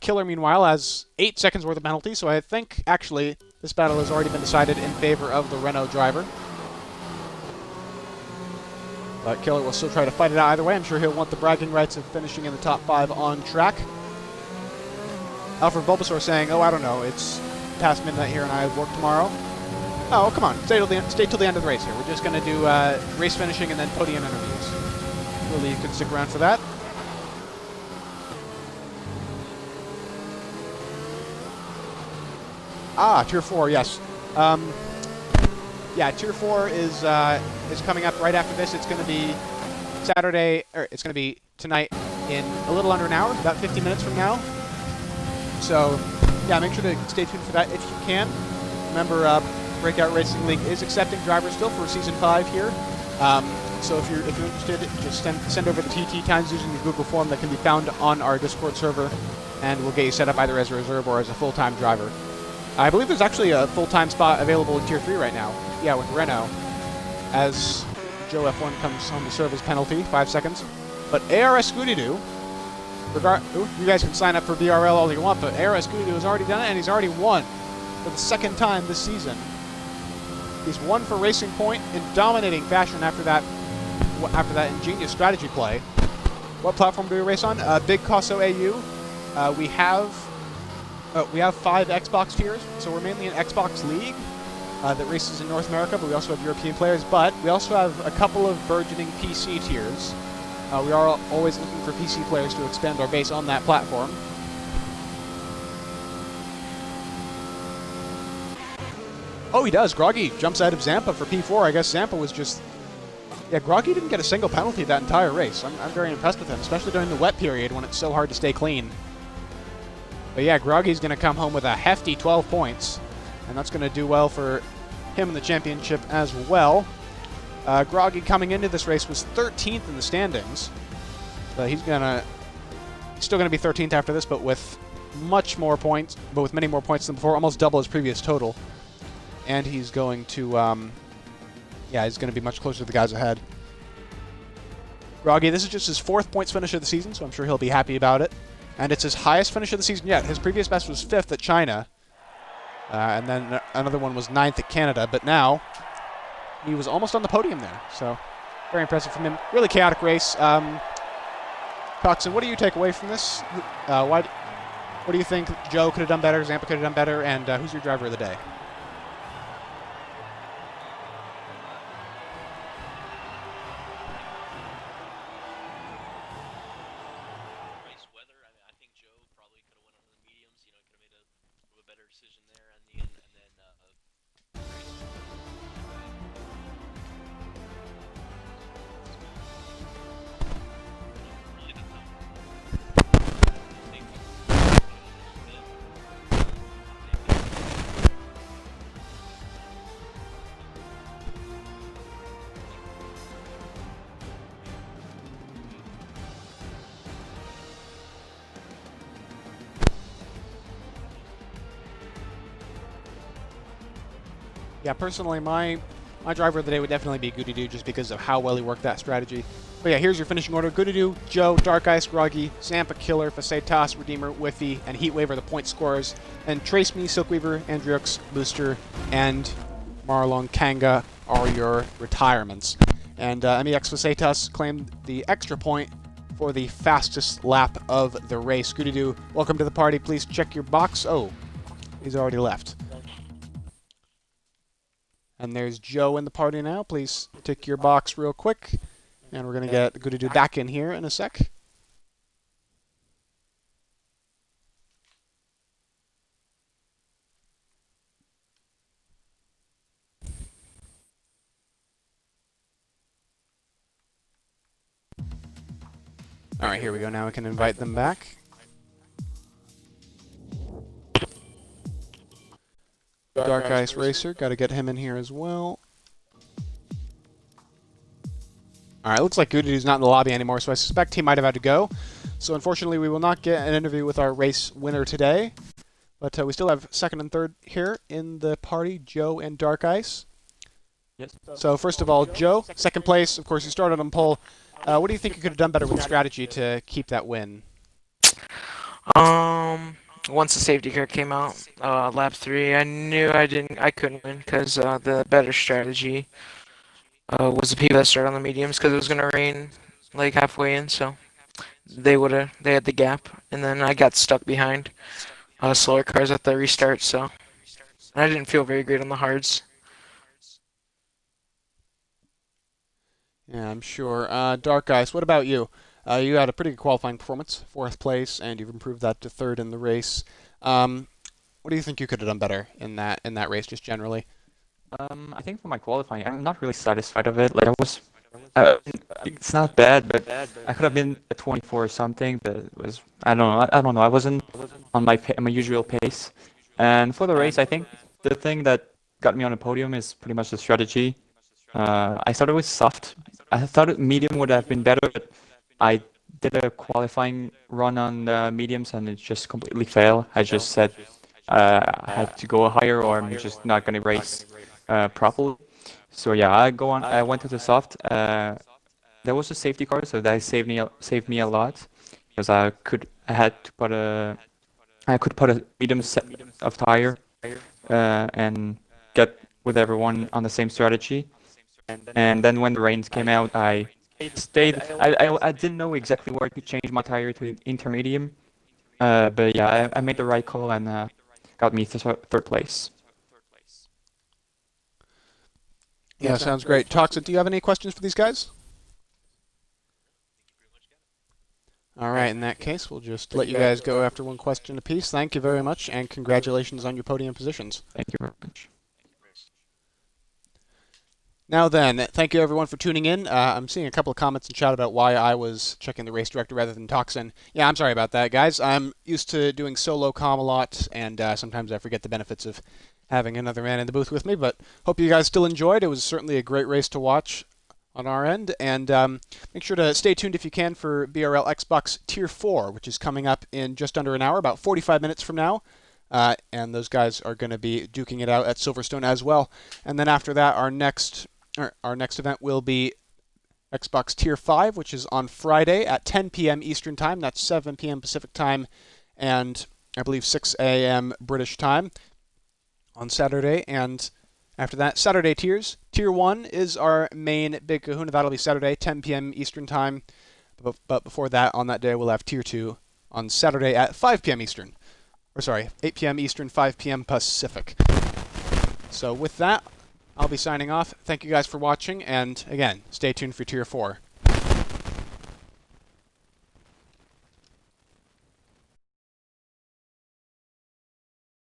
Killer, meanwhile, has 8 seconds worth of penalties, so I think, actually, this battle has already been decided in favor of the Renault driver. But Killer will still try to fight it out either way. I'm sure he'll want the bragging rights of finishing in the top 5 on track. Alfred Bulbasaur saying, oh, I don't know, it's past midnight here and I have work tomorrow. Oh, come on, stay till the end of the race here. We're just going to do race finishing and then podium interviews. Really, you can stick around for that. Tier 4, yes. Yeah, Tier 4 is coming up right after this. It's going to be Saturday, or it's going to be tonight in a little under an hour, about 50 minutes from now. So, yeah, make sure to stay tuned for that if you can. Remember, Breakout Racing League is accepting drivers still for Season 5 here. So if you're interested, just send over the TT times using the Google form that can be found on our Discord server, and we'll get you set up either as a reserve or as a full-time driver. I believe there's actually a full-time spot available in Tier 3 right now. Yeah, with Renault. As Joe F1 comes home to serve his penalty, 5 seconds. But ARS Scooty-Doo, you guys can sign up for BRL all you want, but ARS Scooty-Doo has already done it, and he's already won for the 2nd time this season. He's won for Racing Point in dominating fashion after that ingenious strategy play. What platform do we race on? Big Cosso AU. We have 5 Xbox tiers, so we're mainly an Xbox League that races in North America, but we also have European players. But we also have a couple of burgeoning PC tiers. We are always looking for PC players to expand our base on that platform. Oh, he does. Groggy jumps out of Zampa for P4. I guess Zampa was just... Yeah, Groggy didn't get a single penalty that entire race. I'm very impressed with him, especially during the wet period when it's so hard to stay clean. But yeah, Groggy's going to come home with a hefty 12 points, and that's going to do well for him in the championship as well. Groggy coming into this race was 13th in the standings. But he's still going to be 13th after this, but with much more points, but with many more points than before, almost double his previous total. And he's going to, yeah, he's going to be much closer to the guys ahead. Groggy, this is just his 4th points finish of the season, so I'm sure he'll be happy about it. And it's his highest finish of the season yet. His previous best was 5th at China. And then another one was 9th at Canada. But now, he was almost on the podium there. So, very impressive from him. Really chaotic race. Coxon, what do you take away from this? What do you think Joe could have done better, Zampa could have done better, and who's your driver of the day? Yeah, personally, my driver of the day would definitely be Goody-Doo just because of how well he worked that strategy. But yeah, here's your finishing order. Goody-Doo, Joe, Dark Ice, Groggy, Zampa, Killer, Facetas, Redeemer, Whiffy, and Heatwave are the point scorers. And Trace Me, Silkweaver, Andriox, Booster, and Marlon Kanga are your retirements. And MEX Facetas claimed the extra point for the fastest lap of the race. Goody-Doo, welcome to the party. Please check your box. Oh, he's already left. And there's Joe in the party now. Please tick your box real quick. And we're going to get Goody-Doo back in here in a sec. All right, here we go. Now we can invite them back. Dark Ice Racer, got to get him in here as well. Alright, looks like Goody-Doo's not in the lobby anymore, so I suspect he might have had to go. So unfortunately, we will not get an interview with our race winner today. But we still have second and third here in the party, Joe and Dark Ice. Yes. So first of all, Joe, second place. Of course, you started on pole. What do you think you could have done better with strategy to keep that win? Once the safety car came out, lap 3, I knew I couldn't win because the better strategy was the people that started on the mediums because it was gonna rain like halfway in, so they had the gap, and then I got stuck behind slower cars at the restart, so and I didn't feel very great on the hards. Yeah, I'm sure. Dark Ice, what about you? You had a pretty good qualifying performance, 4th place, and you've improved that to 3rd in the race. What do you think you could have done better in that race, just generally? I think for my qualifying, I'm not really satisfied of it. Like it's not bad, but I could have been a 24 or something. But it was, I don't know. I wasn't on my usual pace. And for the race, I think the thing that got me on the podium is pretty much the strategy. I started with soft. I thought medium would have been better, but I did a qualifying run on the mediums and it just completely failed. I just said I had to go higher or I'm just not going to race properly. So yeah, I went to the soft. There was a safety car, so that saved me a lot because I could put a medium set of tire and get with everyone on the same strategy. And then when the rains came out, I stayed. I didn't know exactly where to change my tire to intermediate. But yeah, I made the right call and got me to 3rd place. Yeah, sounds great. Toxic, do you have any questions for these guys? All right, in that case, we'll just let you guys go after one question apiece. Thank you very much, and congratulations on your podium positions. Thank you very much. Now then, thank you everyone for tuning in. I'm seeing a couple of comments in chat about why I was checking the race director rather than Toxin. Yeah, I'm sorry about that, guys. I'm used to doing solo comm a lot, and sometimes I forget the benefits of having another man in the booth with me, but hope you guys still enjoyed. It was certainly a great race to watch on our end, and make sure to stay tuned if you can for BRL Xbox Tier 4, which is coming up in just under an hour, about 45 minutes from now. And those guys are going to be duking it out at Silverstone as well. And then after that, our next event will be Xbox Tier 5, which is on Friday at 10 p.m. Eastern Time. That's 7 p.m. Pacific Time, and I believe 6 a.m. British Time on Saturday. And after that, Saturday tiers. Tier 1 is our main big kahuna. That'll be Saturday, 10 p.m. Eastern Time. But before that, on that day, we'll have Tier 2 on Saturday at 5 p.m. Eastern. Or sorry, 8 p.m. Eastern, 5 p.m. Pacific. So with that, I'll be signing off. Thank you guys for watching, and again, stay tuned for Tier 4.